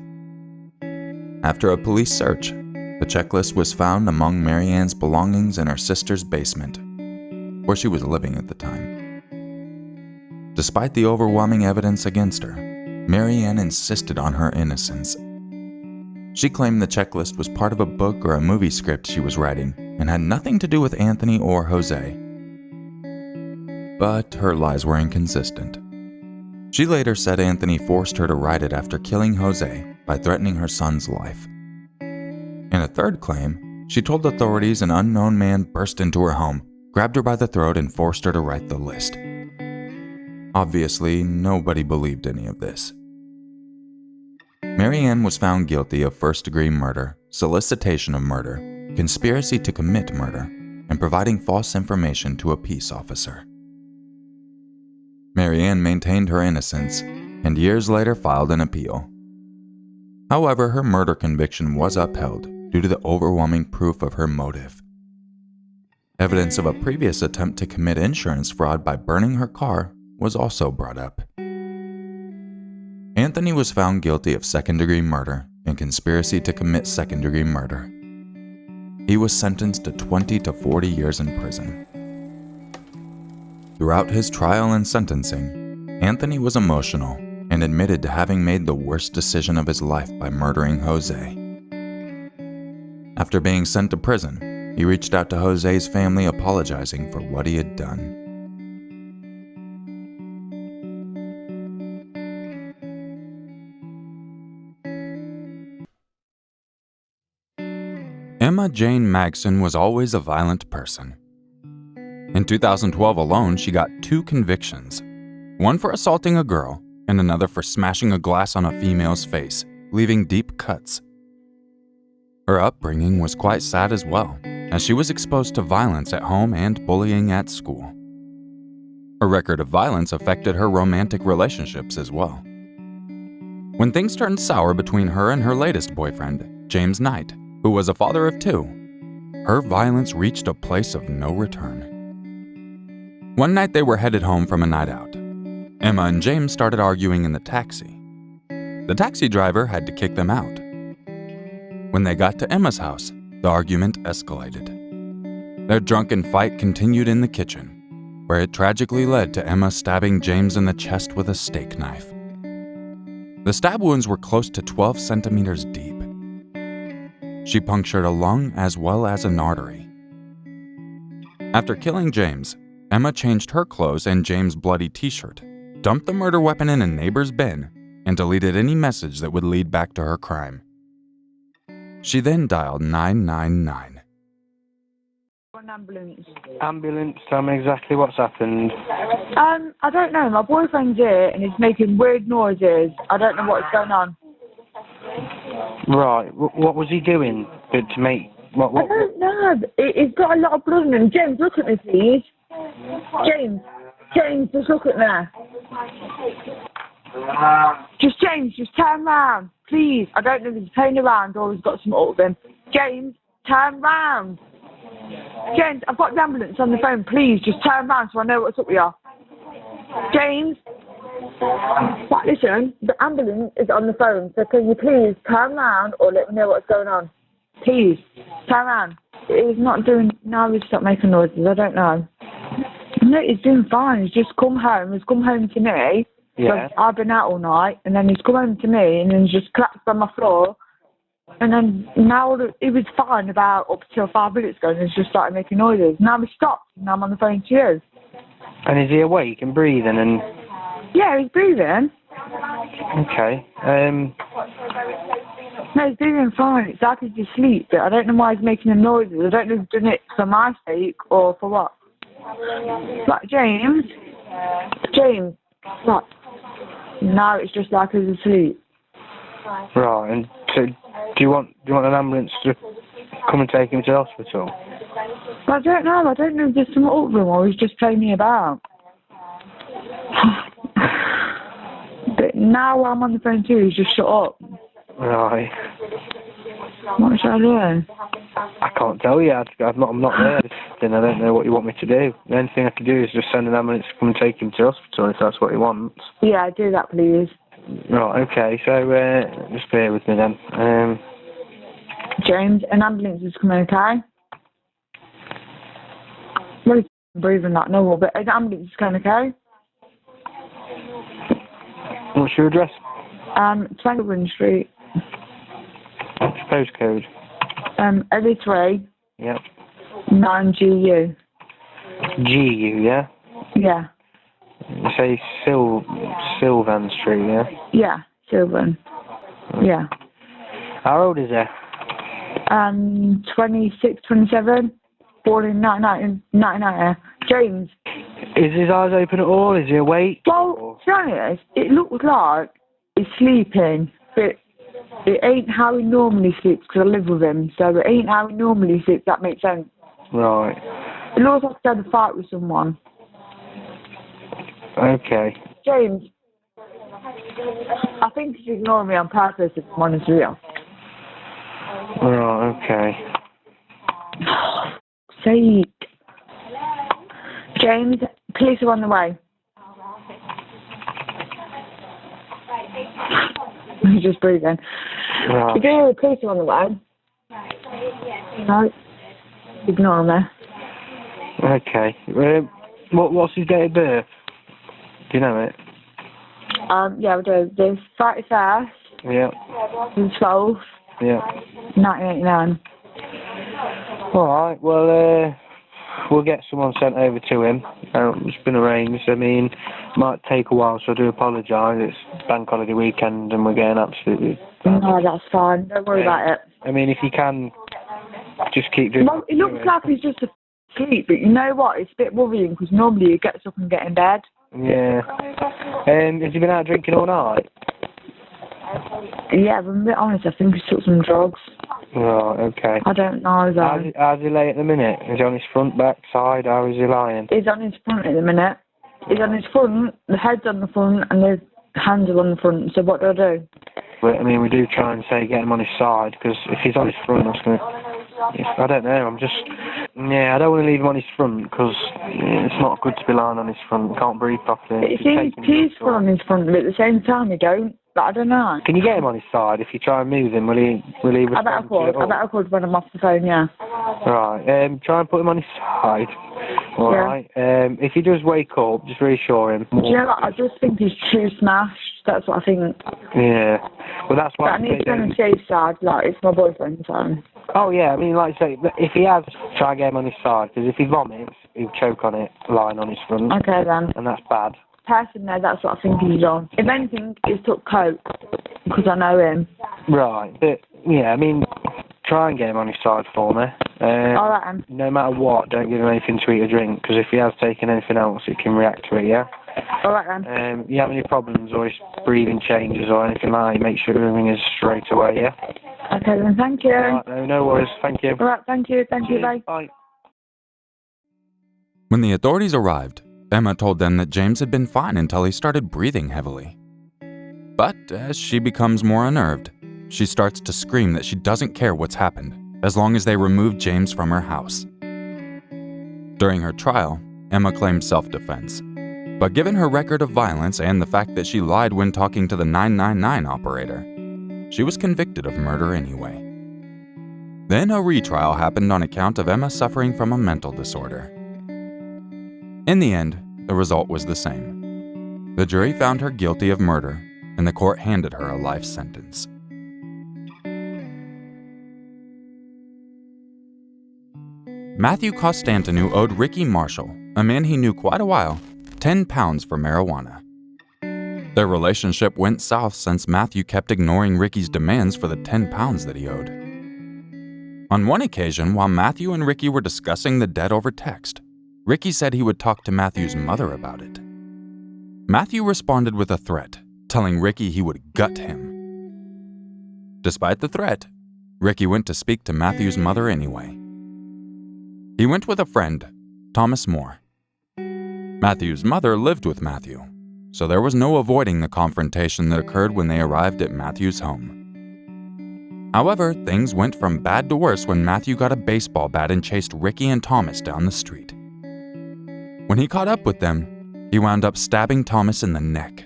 After a police search, the checklist was found among Marianne's belongings in her sister's basement, where she was living at the time. Despite the overwhelming evidence against her, Marianne insisted on her innocence. She claimed the checklist was part of a book or a movie script she was writing and had nothing to do with Anthony or Jose. But her lies were inconsistent. She later said Anthony forced her to write it after killing Jose by threatening her son's life. In a third claim, she told authorities an unknown man burst into her home, grabbed her by the throat, and forced her to write the list. Obviously, nobody believed any of this. Marianne was found guilty of first-degree murder, solicitation of murder, conspiracy to commit murder, and providing false information to a peace officer. Marianne maintained her innocence and years later filed an appeal. However, her murder conviction was upheld due to the overwhelming proof of her motive. Evidence of a previous attempt to commit insurance fraud by burning her car was also brought up. Anthony was found guilty of second-degree murder and conspiracy to commit second-degree murder. He was sentenced to 20 to 40 years in prison. Throughout his trial and sentencing, Anthony was emotional and admitted to having made the worst decision of his life by murdering Jose. After being sent to prison, he reached out to Jose's family apologizing for what he had done. Emma Jane Magson was always a violent person. In 2012 alone, she got 2 convictions, one for assaulting a girl and another for smashing a glass on a female's face, leaving deep cuts. Her upbringing was quite sad as well, as she was exposed to violence at home and bullying at school. Her record of violence affected her romantic relationships as well. When things turned sour between her and her latest boyfriend, James Knight, who was a father of 2, her violence reached a place of no return. One night they were headed home from a night out. Emma and James started arguing in the taxi. The taxi driver had to kick them out. When they got to Emma's house, the argument escalated. Their drunken fight continued in the kitchen, where it tragically led to Emma stabbing James in the chest with a steak knife. The stab wounds were close to 12 centimeters deep. She punctured a lung as well as an artery. After killing James, Emma changed her clothes and James' bloody t-shirt, dumped the murder weapon in a neighbor's bin, and deleted any message that would lead back to her crime. She then dialed 999. An ambulance. Ambulance, tell me exactly what's happened. I don't know. My boyfriend's here and he's making weird noises. I don't know what's going on. Right, what was he doing to make... What? I don't know. He's got a lot of blood in him. James, look at me, please. James, just look at me. James, turn round, please. I don't know if he's playing around or he's got some up with him. James, turn round. James, I've got the ambulance on the phone. Please, just turn round so I know what's up with you. James, Right, listen, the ambulance is on the phone, so can you please turn around or let me know what's going on? Please, turn around. He's not doing, now he's stopped making noises, I don't know. No, he's doing fine, he's just come home, to me. Yeah. So I've been out all night, and then he's come home to me, and then he's just collapsed on my floor. And then now he was fine about up till 5 minutes ago, and he's just started making noises. Now he stopped, and now I'm on the phone to you. And is he awake and breathing and... Yeah, he's breathing. Okay. No, he's breathing fine. It's like he's asleep, but I don't know why he's making the noises. I don't know if he's doing it for my sake or for what. Like, James, what? No, it's just like he's asleep. Right, and so do you want an ambulance to come and take him to the hospital? I don't know if there's something up with him or he's just playing me about. But now I'm on the phone too, he's just shut up. Right. What should I do? I can't tell you. I'm not there. Then I don't know what you want me to do. The only thing I can do is just send an ambulance to come and take him to the hospital if that's what he wants. Yeah, do that please. Right, okay, so just bear with me then. James, an ambulance is coming, okay? Well, he's breathing like normal, but an ambulance is coming, okay? What's your address? 20 Street. What's your postcode? LE3. Yep. 9GU. GU, yeah? Yeah. You say Sylvan Street, yeah? Yeah, Sylvan. Yeah. How old is he? 26, 27. Born in 1990. James. Is his eyes open at all? Is he awake? Well, to be honest, it looks like he's sleeping, but it ain't how he normally sleeps because I live with him, so it ain't how he normally sleeps, that makes sense. Right. It looks like he's had a fight with someone. Okay. James, I think he's ignoring me on purpose, if I'm honest with you. Right, okay. Sake. James, police are on the way. He's just breathing. Right. The police are on the way. No. Ignore me. Okay. What's his date of birth? Do you know it? Yeah, we do. The 31st. Yeah. The 12th. Yeah. 1989. Alright, well, we'll get someone sent over to him. It's been arranged. I mean, it might take a while, so I do apologise. It's bank holiday weekend and we're getting absolutely... No, that's fine. Don't worry about it. I mean, if you can, just keep doing... Well, it looks like he's just asleep, but you know what? It's a bit worrying because normally he gets up and gets in bed. Yeah. Has he been out drinking all night? Yeah, but I'm a bit honest, I think he took some drugs. Right, okay. I don't know though. How's he lay at the minute? Is he on his front, back, side? How is he lying? He's on his front at the minute. He's on his front, the head's on the front, and the hands are on the front, so what do I do? But, I mean, we do try and say get him on his side, because if he's on his front, that's going to... I don't know, I don't want to leave him on his front, because it's not good to be lying on his front. He can't breathe properly. It seems peaceful on his front, but at the same time he don't. But I don't know. Can you get him on his side? If you try and move him, will he respond? I bet I could when I'm off the phone, yeah. Right, try and put him on his side. Alright. Yeah. If he does wake up, just reassure him. Do you know what? I just think he's too smashed. That's what I think. Yeah. Well, that's why... But I need to be on the safe side, like, it's my boyfriend, so... Oh, yeah, I mean, like I say, if he has, try and get him on his side, because if he vomits, he'll choke on it, lying on his front. Okay, then. And that's bad. Personally, that's what I think he's on. If anything, he's took coke, because I know him. Right, but, yeah, I mean, try and get him on his side for me. Alright, then. No matter what, don't give him anything to eat or drink, because if he has taken anything else, it can react to it, yeah? Alright, then. If you have any problems or his breathing changes or anything like that, make sure everything is straight away, yeah? Okay, then, thank you. Alright, no worries, thank you. Alright, thank you, bye. Bye. When the authorities arrived, Emma told them that James had been fine until he started breathing heavily. But as she becomes more unnerved, she starts to scream that she doesn't care what's happened, as long as they remove James from her house. During her trial, Emma claimed self-defense. But given her record of violence and the fact that she lied when talking to the 999 operator, she was convicted of murder anyway. Then a retrial happened on account of Emma suffering from a mental disorder. In the end, the result was the same. The jury found her guilty of murder, and the court handed her a life sentence. Matthew Constantinou owed Ricky Marshall, a man he knew quite a while, 10 pounds for marijuana. Their relationship went south since Matthew kept ignoring Ricky's demands for the 10 pounds that he owed. On one occasion, while Matthew and Ricky were discussing the debt over text, Ricky said he would talk to Matthew's mother about it. Matthew responded with a threat, telling Ricky he would gut him. Despite the threat, Ricky went to speak to Matthew's mother anyway. He went with a friend, Thomas Moore. Matthew's mother lived with Matthew, so there was no avoiding the confrontation that occurred when they arrived at Matthew's home. However, things went from bad to worse when Matthew got a baseball bat and chased Ricky and Thomas down the street. When he caught up with them, he wound up stabbing Thomas in the neck.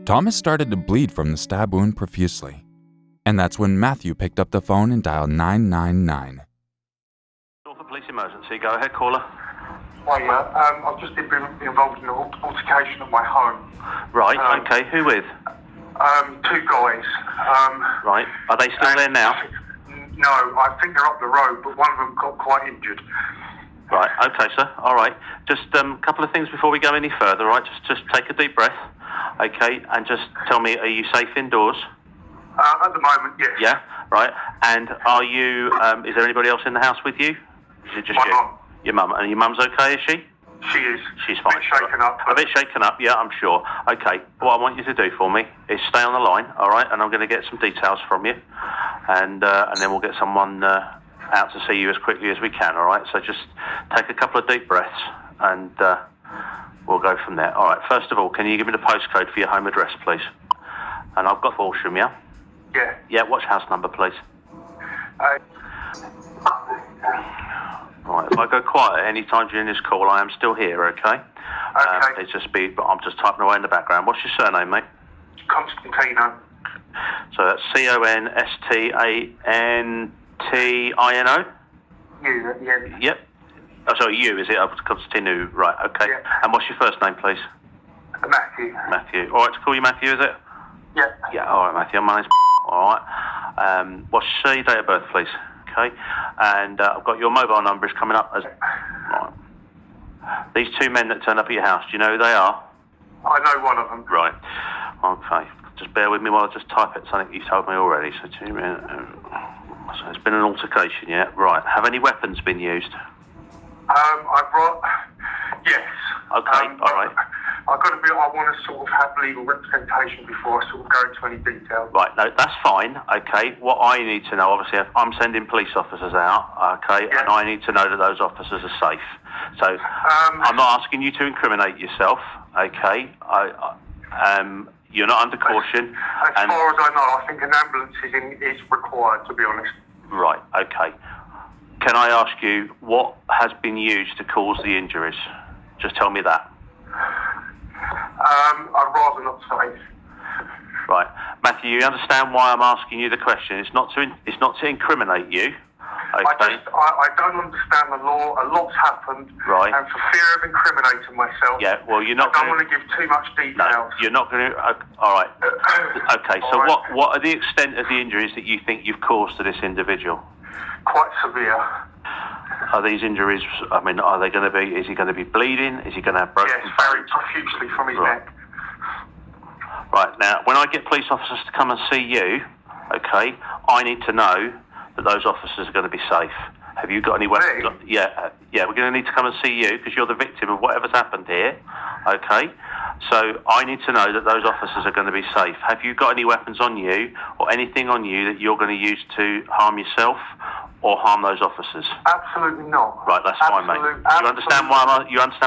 Thomas started to bleed from the stab wound profusely, and that's when Matthew picked up the phone and dialed 999. Norfolk Police Emergency, go ahead, caller. Hiya, I've just been involved in an altercation at my home. Right, okay, who with? Two guys. Right, are they still there now? No, I think they're up the road, but one of them got quite injured. Right, okay, sir, all right. Just a couple of things before we go any further, right? Just take a deep breath, okay, and just tell me, are you safe indoors? At the moment, yes. Yeah, right. And are you, is there anybody else in the house with you? Is it just my you? mum. Your mum. And your mum's okay, is she? She is. She's fine. A bit shaken up. A bit shaken up, yeah, I'm sure. Okay, what I want you to do for me is stay on the line, all right? And I'm going to get some details from you, and then we'll get someone out to see you as quickly as we can, all right? So just take a couple of deep breaths, and we'll go from there. All right, first of all, can you give me the postcode for your home address, please? And I've got Horsham, yeah? Yeah. Yeah, what's house number, please? Right, if I go quiet at any time during this call, I am still here, okay? Okay. It's just speed, but I'm just typing away in the background. What's your surname, mate? Constantino. So that's Constantino? Yeah. Yep. Oh, sorry, you, is it? Constantino, right, okay. Yeah. And what's your first name, please? Matthew. Matthew. All right, to call you Matthew, is it? Yeah. Yeah, all right, Matthew. My name's all right. What's your date of birth, please? Okay. And I've got your mobile number is coming up as... Right. These two men that turned up at your house, do you know who they are? I know one of them. Right. Okay. Just bear with me while I just type it, something you told me already. So 2 minutes. So it's been an altercation, yeah? Right. Have any weapons been used? I brought... Yes. Okay, all right. I want to sort of have legal representation before I sort of go into any detail. Right, no, that's fine, okay. What I need to know, obviously, I'm sending police officers out, okay, yeah. and I need to know that those officers are safe. So, I'm not asking you to incriminate yourself, okay. You're not under caution. As far as I know, I think an ambulance is required, to be honest. Right, okay. Can I ask you, what has been used to cause the injuries? Just tell me that. I'd rather not say. Right, Matthew, you understand why I'm asking you the question? It's not to incriminate you. Okay. I don't understand the law. A lot's happened. Right. And for fear of incriminating myself, yeah. Well, you're not. I don't want to give too much details. No, you're not going to. All right. Okay. So All right. what are the extent of the injuries that you think you've caused to this individual? Quite severe. Are these injuries? I mean, are they going to be? Is he going to be bleeding? Is he going to have broken bones? Yes, very profusely from his neck. Right, now, when I get police officers to come and see you, okay, I need to know that those officers are going to be safe. Have you got any weapons? Yeah, we're going to need to come and see you because you're the victim of whatever's happened here, okay? So I need to know that those officers are going to be safe. Have you got any weapons on you or anything on you that you're going to use to harm yourself or harm those officers? Absolutely not. Right, that's fine, mate. You understand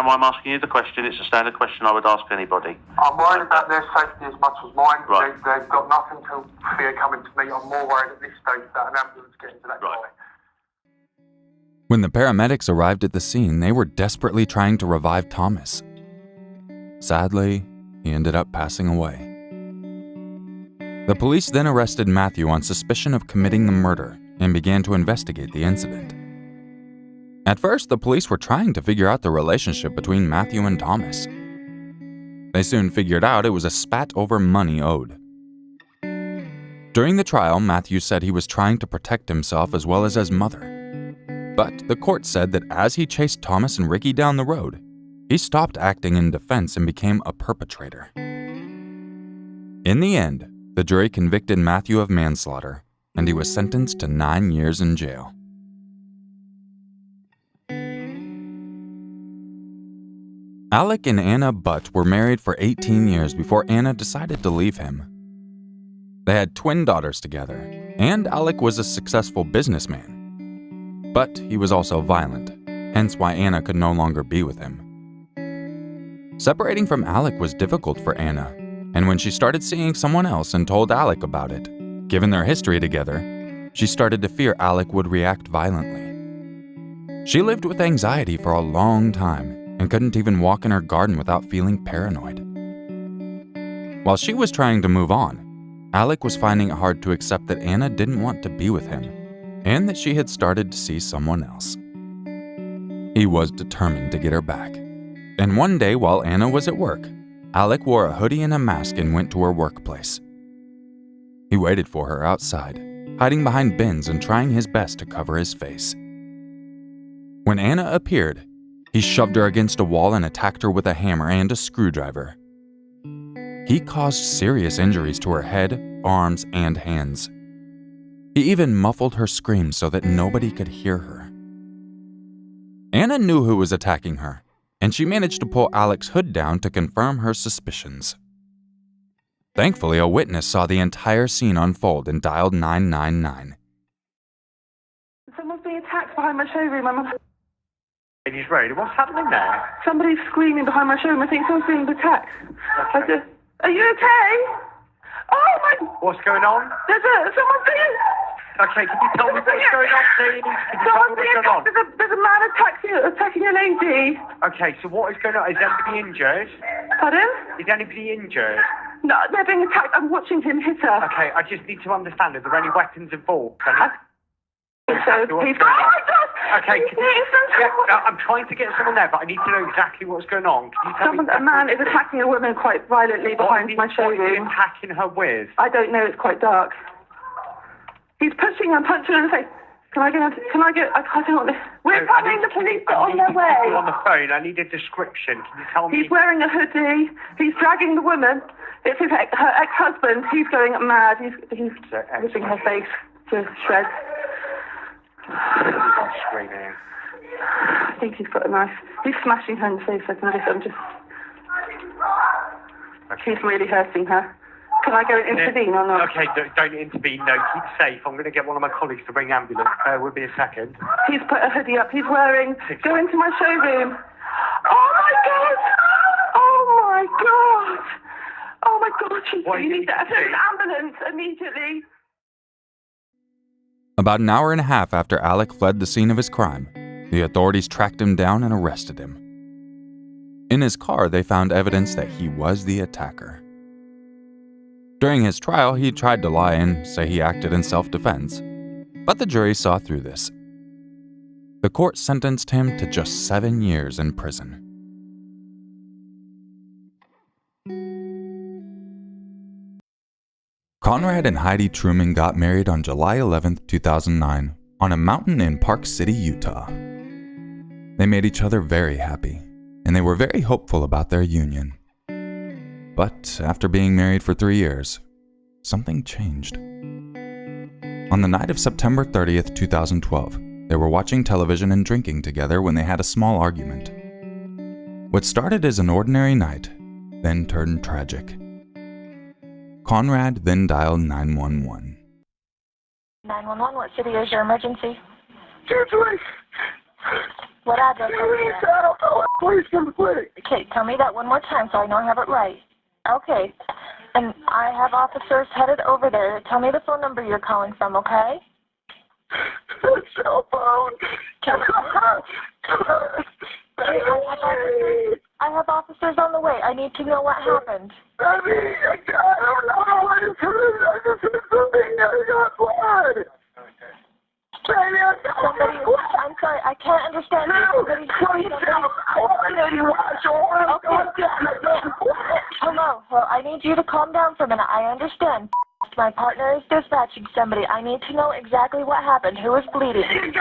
why I'm asking you the question? It's a standard question I would ask anybody. I'm worried about their safety as much as mine. Right. They've got nothing to fear coming to me. I'm more worried at this stage that an ambulance getting to that guy. When the paramedics arrived at the scene, they were desperately trying to revive Thomas. Sadly, he ended up passing away. The police then arrested Matthew on suspicion of committing the murder and began to investigate the incident. At first, the police were trying to figure out the relationship between Matthew and Thomas. They soon figured out it was a spat over money owed. During the trial, Matthew said he was trying to protect himself as well as his mother. But the court said that as he chased Thomas and Ricky down the road, he stopped acting in defense and became a perpetrator. In the end, the jury convicted Matthew of manslaughter, and he was sentenced to 9 years in jail. Alec and Anna Butt were married for 18 years before Anna decided to leave him. They had twin daughters together, and Alec was a successful businessman. But he was also violent, hence why Anna could no longer be with him. Separating from Alec was difficult for Anna, and when she started seeing someone else and told Alec about it, given their history together, she started to fear Alec would react violently. She lived with anxiety for a long time and couldn't even walk in her garden without feeling paranoid. While she was trying to move on, Alec was finding it hard to accept that Anna didn't want to be with him and that she had started to see someone else. He was determined to get her back. And one day while Anna was at work, Alec wore a hoodie and a mask and went to her workplace. He waited for her outside, hiding behind bins and trying his best to cover his face. When Anna appeared, he shoved her against a wall and attacked her with a hammer and a screwdriver. He caused serious injuries to her head, arms, and hands. He even muffled her screams so that nobody could hear her. Anna knew who was attacking her, and she managed to pull Alec's hood down to confirm her suspicions. Thankfully, a witness saw the entire scene unfold and dialed 999. Someone's being attacked behind my showroom. Ladies Road, what's happening there? Somebody's screaming behind my showroom. I think someone's being attacked. Okay. Are you okay? Oh my... What's going on? Someone's being... Okay, can you tell me what's going on, please? Can you tell me what's going on? There's a man attacking a lady. Okay, so what is going on? Is anybody injured? Pardon? Is anybody injured? No, they're being attacked. I'm watching him hit her. Okay, I just need to understand, are there any weapons involved? Okay, I'm trying to get someone there, but I need to know exactly what's going on. Can you tell me? A man is attacking a woman quite violently behind my showroom. What is he attacking her with? I don't know, it's quite dark. He's pushing and punching her in the face. I don't know. We're coming, the police are on their way. On the phone, I need a description. Can you tell me? He's wearing a hoodie. He's dragging the woman. It's her ex-husband. He's going mad. He's ripping her face to shreds. He's screaming. I think he's got a knife. He's smashing her in the face. He's really hurting her. Can I go and intervene or not? Okay, don't intervene. No, keep safe. I'm going to get one of my colleagues to bring ambulance. Will be a second. He's put a hoodie up. He's wearing... Go into my showroom. Oh my God! Oh my God! Oh my God! You need to send an ambulance immediately. About an hour and a half after Alec fled the scene of his crime, the authorities tracked him down and arrested him. In his car, they found evidence that he was the attacker. During his trial, he tried to lie and say he acted in self-defense, but the jury saw through this. The court sentenced him to just 7 years in prison. Conrad and Heidi Truman got married on July 11, 2009, on a mountain in Park City, Utah. They made each other very happy, and they were very hopeful about their union. But after being married for 3 years, something changed. On the night of September 30th, 2012, they were watching television and drinking together when they had a small argument. What started as an ordinary night then turned tragic. Conrad then dialed 911. 911, what city is your emergency? Dirci. What address? Please come quick. Okay, tell me that one more time so I know I have it right. Okay, and I have officers headed over there. Tell me the phone number you're calling from, okay? Cell phone. Okay. I have officers on the way. I need to know what happened. I don't know. I just heard something. I got blood. Baby, I got Somebody, I'm sorry, I can't understand you. Hello, I need you to calm down for a minute. I understand. My partner is dispatching somebody. I need to know exactly what happened. Who is bleeding? Okay.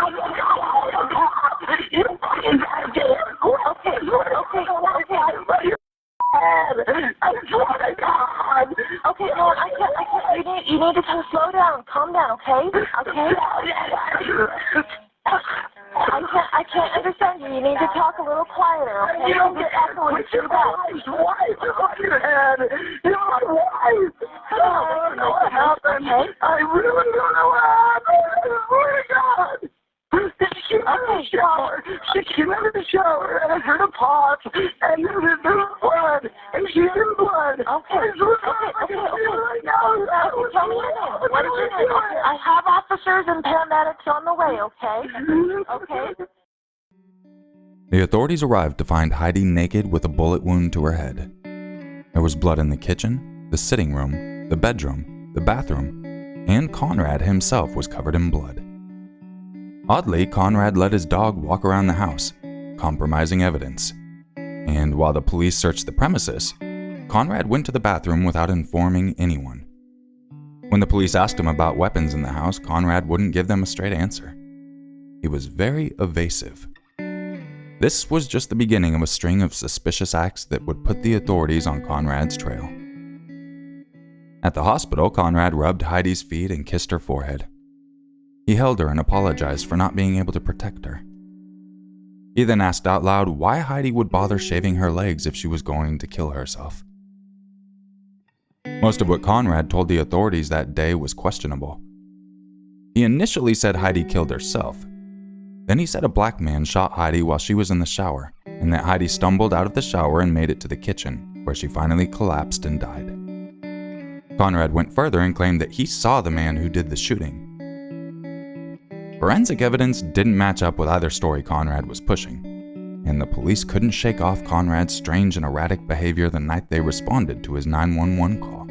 I swear to God. Okay, no, I can't. You need to slow down. Calm down, okay? Okay? I can't understand you. You need to talk a little quieter, okay? You don't get echoing to your wife on your head. You're my wife. I don't know what happened. Okay. I really don't know what happened. I swear to God. She came out of the shower. She came out of the shower and I heard a pause and there was blood and she had blood. Okay. Right now. Tell me your name. What is your name? Okay. I have officers and paramedics on the way, okay? Okay. The authorities arrived to find Heidi naked with a bullet wound to her head. There was blood in the kitchen, the sitting room, the bedroom, the bathroom, and Conrad himself was covered in blood. Oddly, Conrad let his dog walk around the house, compromising evidence. And while the police searched the premises, Conrad went to the bathroom without informing anyone. When the police asked him about weapons in the house, Conrad wouldn't give them a straight answer. He was very evasive. This was just the beginning of a string of suspicious acts that would put the authorities on Conrad's trail. At the hospital, Conrad rubbed Heidi's feet and kissed her forehead. He held her and apologized for not being able to protect her. He then asked out loud why Heidi would bother shaving her legs if she was going to kill herself. Most of what Conrad told the authorities that day was questionable. He initially said Heidi killed herself. Then he said a black man shot Heidi while she was in the shower, and that Heidi stumbled out of the shower and made it to the kitchen, where she finally collapsed and died. Conrad went further and claimed that he saw the man who did the shooting. Forensic evidence didn't match up with either story Conrad was pushing, and the police couldn't shake off Conrad's strange and erratic behavior the night they responded to his 911 call.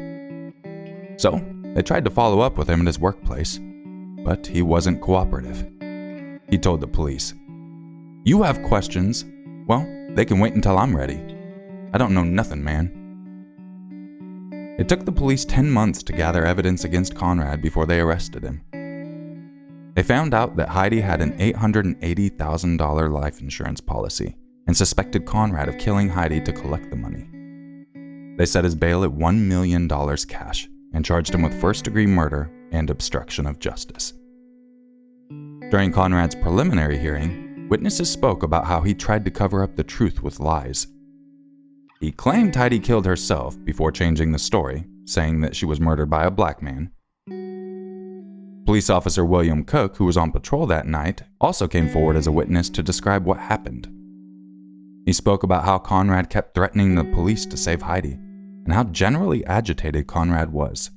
So, they tried to follow up with him at his workplace, but he wasn't cooperative. He told the police, "You have questions? Well, they can wait until I'm ready. I don't know nothing, man." It took the police 10 months to gather evidence against Conrad before they arrested him. They found out that Heidi had an $880,000 life insurance policy and suspected Conrad of killing Heidi to collect the money. They set his bail at $1 million cash and charged him with first-degree murder and obstruction of justice. During Conrad's preliminary hearing, witnesses spoke about how he tried to cover up the truth with lies. He claimed Heidi killed herself before changing the story, saying that she was murdered by a black man. Police officer William Cook, who was on patrol that night, also came forward as a witness to describe what happened. He spoke about how Conrad kept threatening the police to save Heidi, and how generally agitated Conrad was.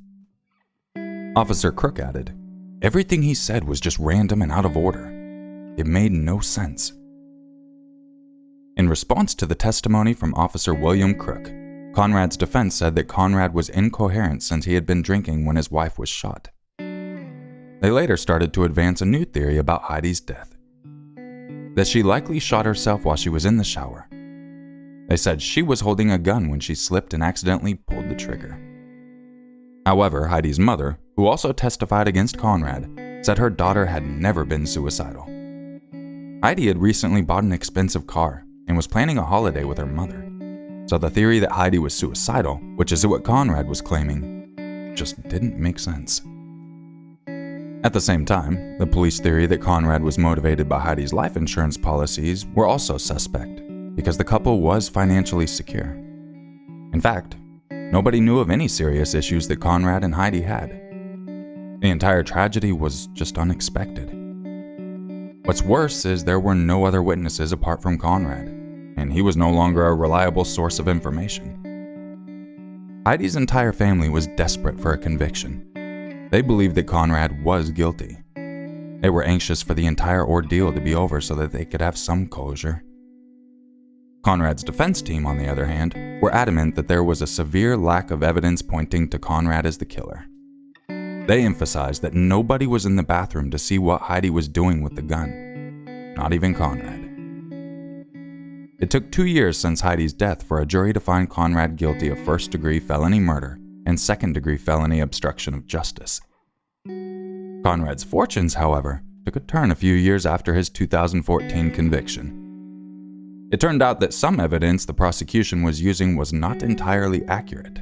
Officer Crook added, "Everything he said was just random and out of order. It made no sense." In response to the testimony from Officer William Crook, Conrad's defense said that Conrad was incoherent since he had been drinking when his wife was shot. They later started to advance a new theory about Heidi's death, that she likely shot herself while she was in the shower. They said she was holding a gun when she slipped and accidentally pulled the trigger. However, Heidi's mother, who also testified against Conrad, said her daughter had never been suicidal. Heidi had recently bought an expensive car and was planning a holiday with her mother, so the theory that Heidi was suicidal, which is what Conrad was claiming, just didn't make sense. At the same time, the police theory that Conrad was motivated by Heidi's life insurance policies were also suspect, because the couple was financially secure. In fact, nobody knew of any serious issues that Conrad and Heidi had. The entire tragedy was just unexpected. What's worse is there were no other witnesses apart from Conrad, and he was no longer a reliable source of information. Heidi's entire family was desperate for a conviction. They believed that Conrad was guilty. They were anxious for the entire ordeal to be over so that they could have some closure. Conrad's defense team, on the other hand, were adamant that there was a severe lack of evidence pointing to Conrad as the killer. They emphasized that nobody was in the bathroom to see what Heidi was doing with the gun, not even Conrad. It took 2 years since Heidi's death for a jury to find Conrad guilty of first-degree felony murder and second-degree felony obstruction of justice. Conrad's fortunes, however, took a turn a few years after his 2014 conviction. It turned out that some evidence the prosecution was using was not entirely accurate.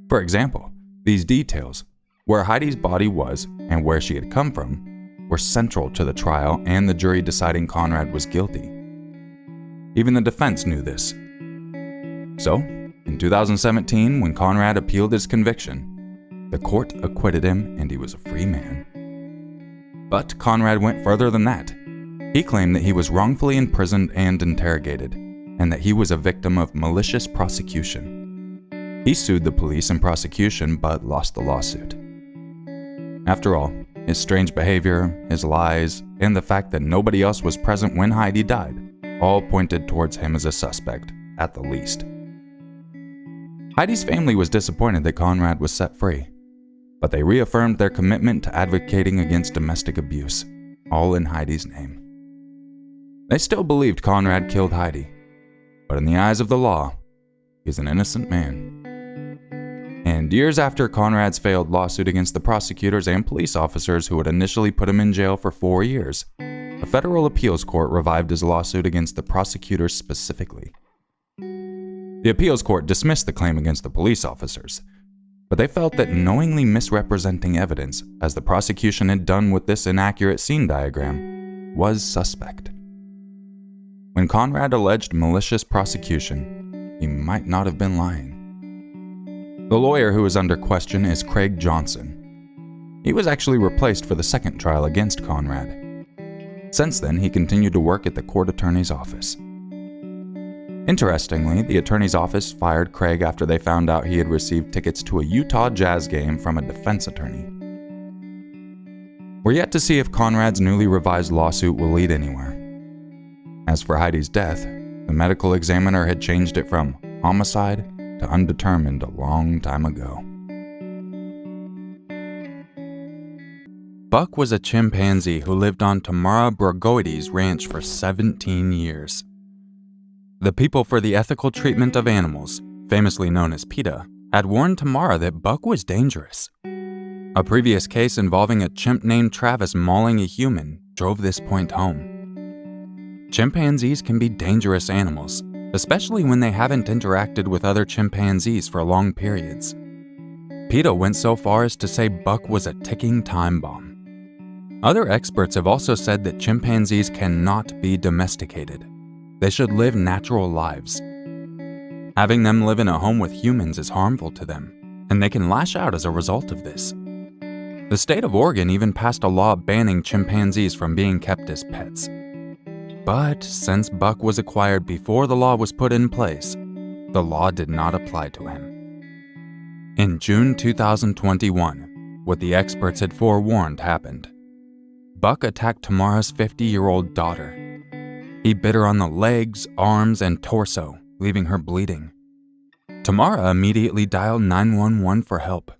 For example, these details, where Heidi's body was and where she had come from, were central to the trial and the jury deciding Conrad was guilty. Even the defense knew this. So, in 2017, when Conrad appealed his conviction, the court acquitted him and he was a free man. But Conrad went further than that. He claimed that he was wrongfully imprisoned and interrogated, and that he was a victim of malicious prosecution. He sued the police and prosecution but lost the lawsuit. After all, his strange behavior, his lies, and the fact that nobody else was present when Heidi died all pointed towards him as a suspect, at the least. Heidi's family was disappointed that Conrad was set free, but they reaffirmed their commitment to advocating against domestic abuse, all in Heidi's name. They still believed Conrad killed Heidi, but in the eyes of the law, he's an innocent man. And years after Conrad's failed lawsuit against the prosecutors and police officers who had initially put him in jail for 4 years, a federal appeals court revived his lawsuit against the prosecutors specifically. The appeals court dismissed the claim against the police officers, but they felt that knowingly misrepresenting evidence, as the prosecution had done with this inaccurate scene diagram, was suspect. When Conrad alleged malicious prosecution, he might not have been lying. The lawyer who is under question is Craig Johnson. He was actually replaced for the second trial against Conrad. Since then, he continued to work at the court attorney's office. Interestingly, the attorney's office fired Craig after they found out he had received tickets to a Utah Jazz game from a defense attorney. We're yet to see if Conrad's newly revised lawsuit will lead anywhere. As for Heidi's death, the medical examiner had changed it from homicide to undetermined a long time ago. Buck was a chimpanzee who lived on Tamara Bragoides Ranch for 17 years. The People for the Ethical Treatment of Animals, famously known as PETA, had warned Tamara that Buck was dangerous. A previous case involving a chimp named Travis mauling a human drove this point home. Chimpanzees can be dangerous animals, especially when they haven't interacted with other chimpanzees for long periods. PETA went so far as to say Buck was a ticking time bomb. Other experts have also said that chimpanzees cannot be domesticated. They should live natural lives. Having them live in a home with humans is harmful to them, and they can lash out as a result of this. The state of Oregon even passed a law banning chimpanzees from being kept as pets. But since Buck was acquired before the law was put in place, the law did not apply to him. In June 2021, what the experts had forewarned happened. Buck attacked Tamara's 50-year-old daughter. He bit her on the legs, arms, and torso, leaving her bleeding. Tamara immediately dialed 911 for help.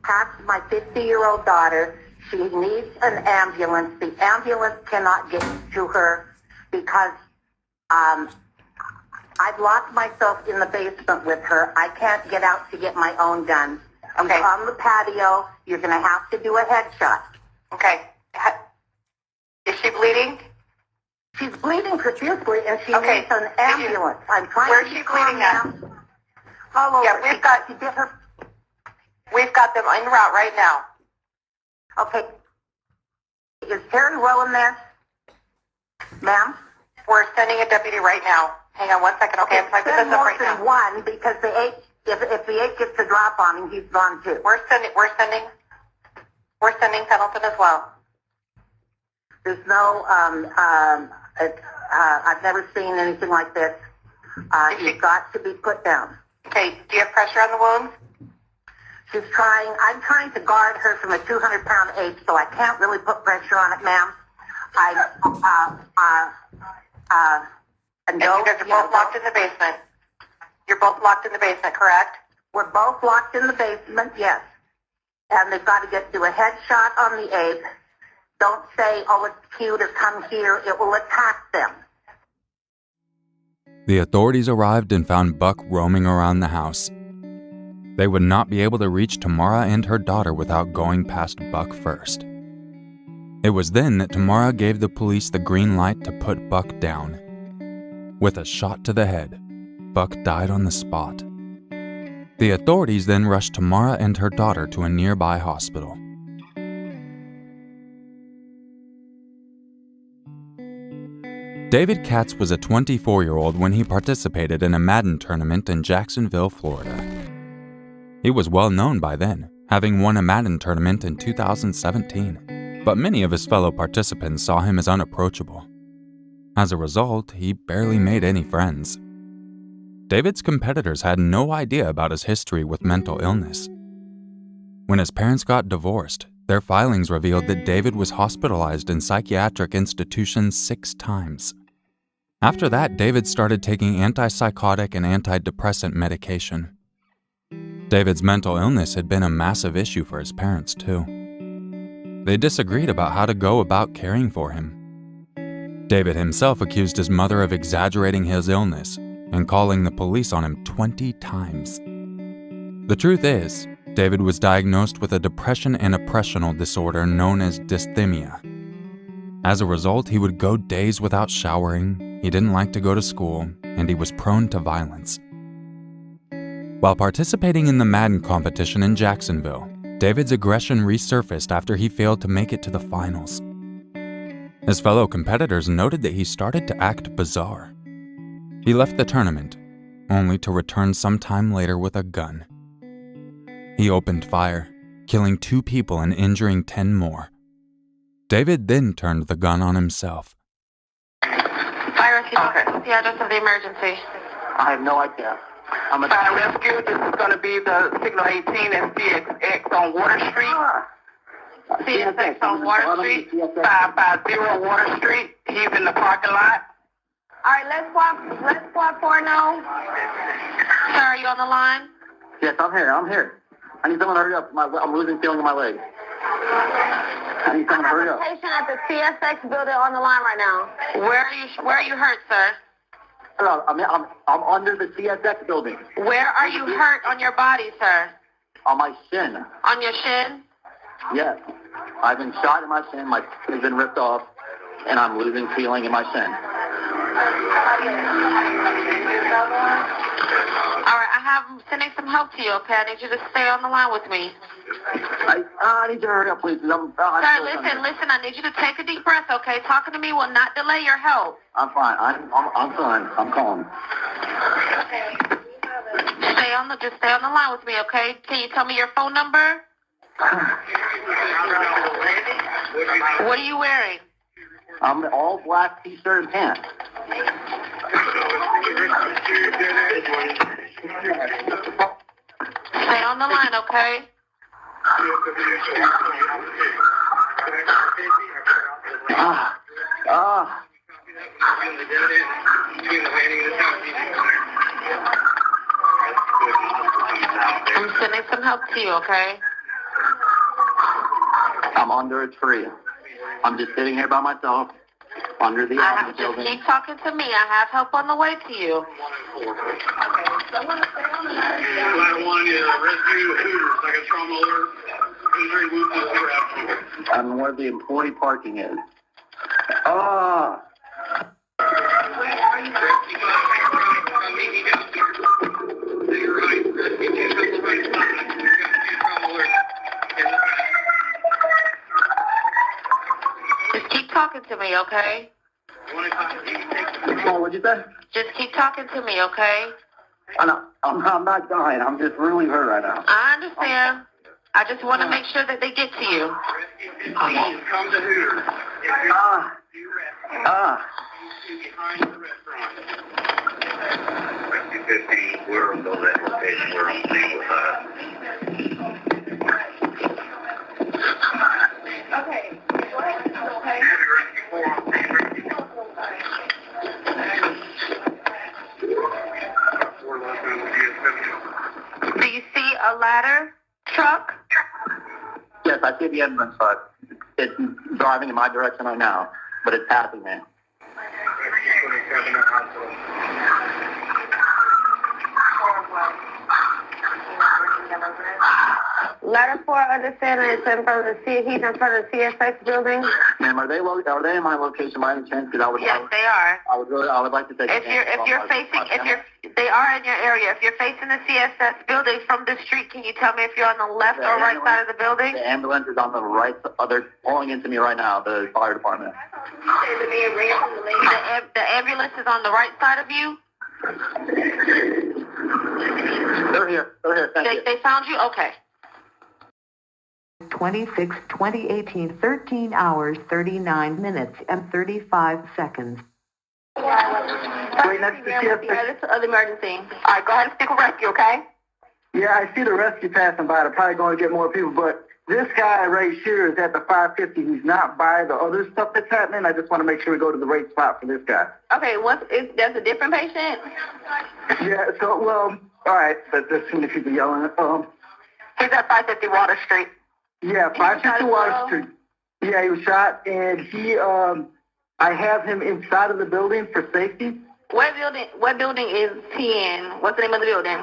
Attacked my 50-year-old daughter. She needs an ambulance. The ambulance cannot get to her because I've locked myself in the basement with her. I can't get out to get my own gun. Okay. She's on the patio. You're going to have to do a headshot. Okay. Is she bleeding? She's bleeding profusely, and she needs an ambulance. I'm trying Where's to she bleeding at? All over. Yeah, we've got them en route right now. Okay. Is Terry Rowan there? Ma'am? We're sending a deputy right now. Hang on 1 second. Okay, I'm typing this up right now. Send more than one because if the 8 gets a drop on him, he's gone too. We're sending Pendleton as well. There's no I've never seen anything like this. You've got to be put down. Okay. Do you have pressure on the wounds? She's trying. I'm trying to guard her from a 200-pound H, so I can't really put pressure on it, ma'am. And you guys are both locked in the basement. You're both locked in the basement, correct? We're both locked in the basement, yes. And they've got to do a headshot on the ape. Don't say, oh, it's cute, it's come here. It will attack them. The authorities arrived and found Buck roaming around the house. They would not be able to reach Tamara and her daughter without going past Buck first. It was then that Tamara gave the police the green light to put Buck down. With a shot to the head, Buck died on the spot. The authorities then rushed Tamara and her daughter to a nearby hospital. David Katz was a 24-year-old when he participated in a Madden tournament in Jacksonville, Florida. He was well known by then, having won a Madden tournament in 2017, but many of his fellow participants saw him as unapproachable. As a result, he barely made any friends. David's competitors had no idea about his history with mental illness. When his parents got divorced, their filings revealed that David was hospitalized in psychiatric institutions 6 times. After that, David started taking antipsychotic and antidepressant medication. David's mental illness had been a massive issue for his parents, too. They disagreed about how to go about caring for him. David himself accused his mother of exaggerating his illness and calling the police on him 20 times. The truth is, David was diagnosed with a depression and oppressional disorder known as dysthymia. As a result, he would go days without showering, he didn't like to go to school, and he was prone to violence. While participating in the Madden competition in Jacksonville, David's aggression resurfaced after he failed to make it to the finals. His fellow competitors noted that he started to act bizarre. He left the tournament, only to return sometime later with a gun. He opened fire, killing 2 people and injuring 10 more. David then turned the gun on himself. Fire rescue, what's the address of the emergency? I have no idea. I'm a fire rescue. This is going to be the signal 18 and CXX on Water Street. CSX on Water Street. 550 Water Street. He's in the parking lot. All right, let's walk 4 now. Sir, are you on the line? Yes, I'm here. I need someone to hurry up. I'm losing feeling in my leg. I need someone to hurry up. I have a patient at the CSX building on the line right now. Where are you hurt, sir? Hello, I'm under the CSX building. Where are you hurt on your body, sir? On my shin. On your shin? Yes. I've been shot in my shin. My skin has been ripped off, and I'm losing feeling in my shin. All right, I'm sending some help to you, okay? I need you to stay on the line with me. I need you to hurry up, please. Sir, listen, I need you to take a deep breath, okay? Talking to me will not delay your help. I'm fine. I'm fine. I'm calm. Just stay on the line with me, okay? Can you tell me your phone number? What are you wearing? I'm an all black t-shirt and pants. Stay on the line, okay? I'm sending some help to you, okay? I'm under a tree. I'm just sitting here by myself under the building. Just keep talking to me. I have help on the way to you. I'm where the employee parking is. Just keep talking to me, okay? What'd you say? Just keep talking to me, okay? I'm not dying. I'm just really hurt right now. I understand. I just want to make sure that they get to you. Please come to Hooters. Rescue 15, we're on the location. We're on scene with Okay. Okay. the ambulance, but it's driving in my direction right now, but it's passing me. Letter 4 understand it's in front of the he's in front of the CSX building. Ma'am, are they in my location by any chance? Because Yes, they are. I would like to take. If you're they are in your area. If you're facing the CSX building from the street, can you tell me if you're on the left or right side of the building? The ambulance is on the right. They're pulling into me right now. The fire department. The ambulance is on the right side of you. They're here. Thank you. They found you. Okay. 26/2018, 13 hours, 39 minutes, and 35 seconds. Wait, next to CSX. This is the emergency. All right, go ahead and stick with rescue, okay? Yeah, I see the rescue passing by. They're probably going to get more people, but this guy right here is at the 550. He's not by the other stuff that's happening. I just want to make sure we go to the right spot for this guy. Okay, there's a different patient? Yeah, so, well, all right, but there's too many people yelling. He's at 550 Water Street. Yeah, 550 Water Street. Yeah, he was shot, and he, I have him inside of the building for safety. What building is he in? What's the name of the building?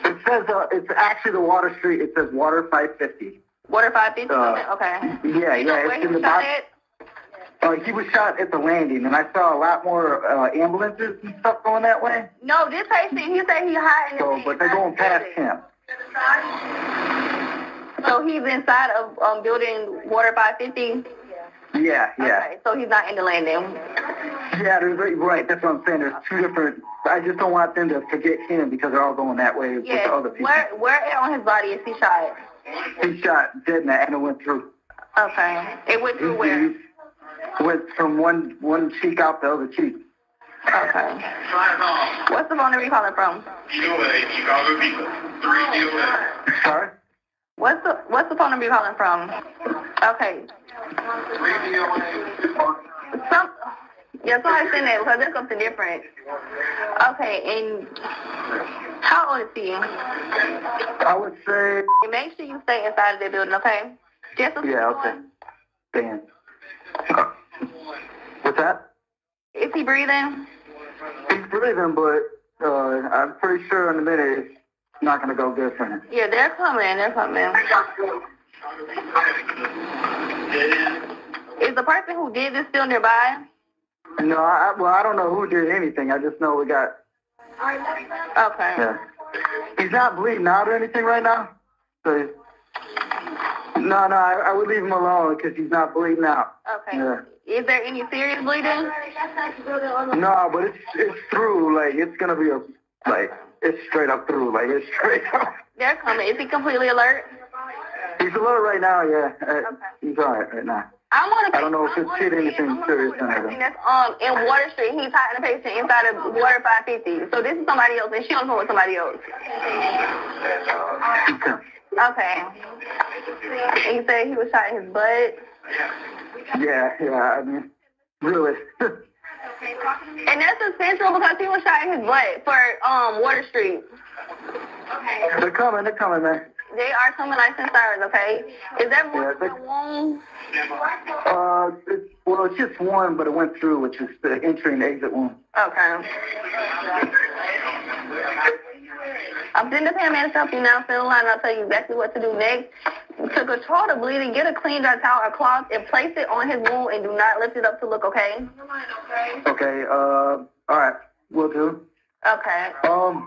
It says, it's actually the Water Street. It says Water 550. Water 550? Okay. Yeah, it's in the bottom. He was shot at the landing, and I saw a lot more ambulances and stuff going that way. No, this patient, he said he hiding. So, but they're going past him. So he's inside of building Water 550? Yeah. Okay, so he's not in the landing. Yeah, right. That's what I'm saying. There's two different. I just don't want them to forget him because they're all going that way with the other people. Where on his body is he shot? He shot dead and it went through. Okay. It went through where? It went from one cheek out the other cheek. Okay. What's the phone number you calling from? Sorry? What's the phone number you calling from? Okay. Somebody send that because there's something different. Okay, and how old is he? I would say. Make sure you stay inside of the building, okay? Okay. Damn. What's that? Is he breathing? He's breathing, but I'm pretty sure in a minute it's not going to go good for him. Yeah, they're coming. Is the person who did this still nearby? No, I don't know who did anything. I just know we got. Okay. Yeah. He's not bleeding out or anything right now. So. No, I would leave him alone because he's not bleeding out. Okay. Yeah. Is there any serious bleeding? No, but it's through. Like it's gonna be it's straight up through. Like it's straight up. They're coming. Is he completely alert? He's alert right now. Yeah. He's all right now. I don't know if it's hit anything serious or anything. That's in Water Street. He's hiding a patient inside of Water 550. So this is somebody else, and she on the phone with somebody else. Okay. And you said he was shot in his butt? Yeah, I mean, really. And that's essential because he was shot in his butt for Water Street. They're coming, man. They are coming like sirens, okay? Is that more than one? It's just one, but it went through, which is the entry and exit one. Okay. I'm sending the paramedics up you now, fill the line, and I'll tell you exactly what to do next. To control the bleeding, get a clean dry towel or cloth and place it on his wound and do not lift it up to look, okay? Okay, all right, will do. Okay. So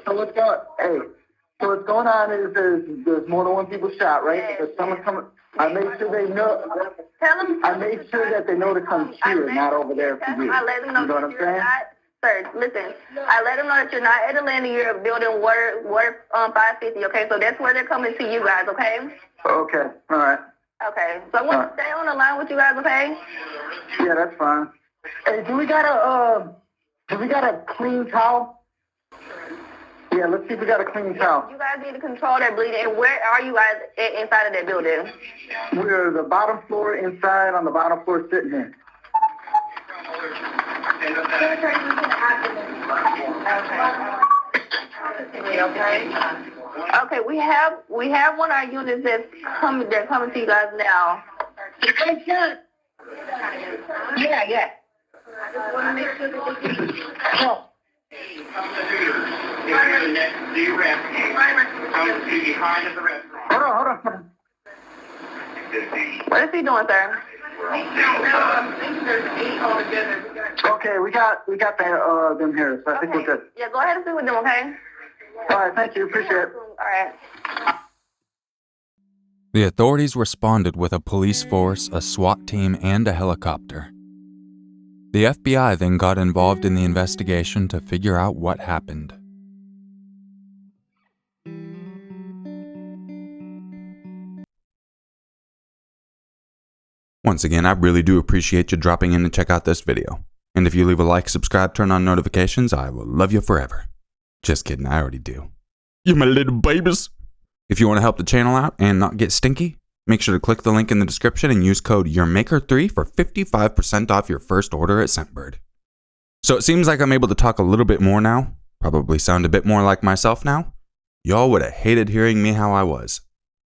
what's going? Hey, so what's going on is there's more than one people shot, right? Yes. There's someone coming. I made sure they know. Tell them. I made sure that they know to come here, not over there for you. I let them know, you know what I'm saying? Sir, listen, I let them know that you're not at the landing, you're building water 550, okay? So that's where they're coming to you guys, okay? Okay, all right. Okay, so I want to stay on the line with you guys, okay? Yeah, that's fine. Hey, do we got a clean towel? Yeah, let's see if we got a clean towel. You guys need to control that bleeding. And where are you guys inside of that building? We're the bottom floor inside, on the bottom floor sitting here. Okay. Okay, we have one of our units that's coming. They're coming to you guys now. Yeah. I just want to make sure that Hold on. What is he doing, sir? Okay, we got them here, so I think we're good. Yeah, go ahead and sit with them, okay? All right, thank you, appreciate it. All right. The authorities responded with a police force, a SWAT team, and a helicopter. The FBI then got involved in the investigation to figure out what happened. Once again, I really do appreciate you dropping in to check out this video. And if you leave a like, subscribe, turn on notifications, I will love you forever. Just kidding, I already do. You my little babies. If you want to help the channel out and not get stinky, make sure to click the link in the description and use code Urmaker3 for 55% off your first order at Scentbird. So it seems like I'm able to talk a little bit more now, probably sound a bit more like myself now. Y'all would have hated hearing me how I was.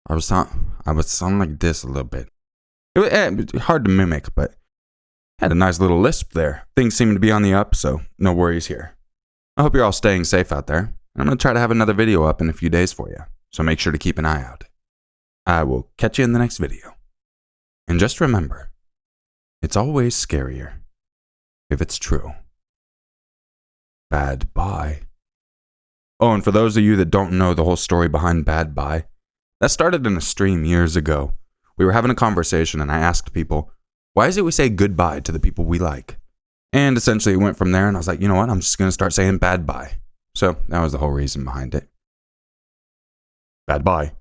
I would sound like this a little bit. It was hard to mimic, but had a nice little lisp there. Things seem to be on the up, so no worries here. I hope you're all staying safe out there. I'm going to try to have another video up in a few days for you, so make sure to keep an eye out. I will catch you in the next video. And just remember, it's always scarier if it's true. Bad bye. Oh, and for those of you that don't know the whole story behind Bad Bye, that started in a stream years ago. We were having a conversation and I asked people, why is it we say goodbye to the people we like? And essentially it went from there and I was like, you know what, I'm just going to start saying bad bye. So that was the whole reason behind it. Bad bye.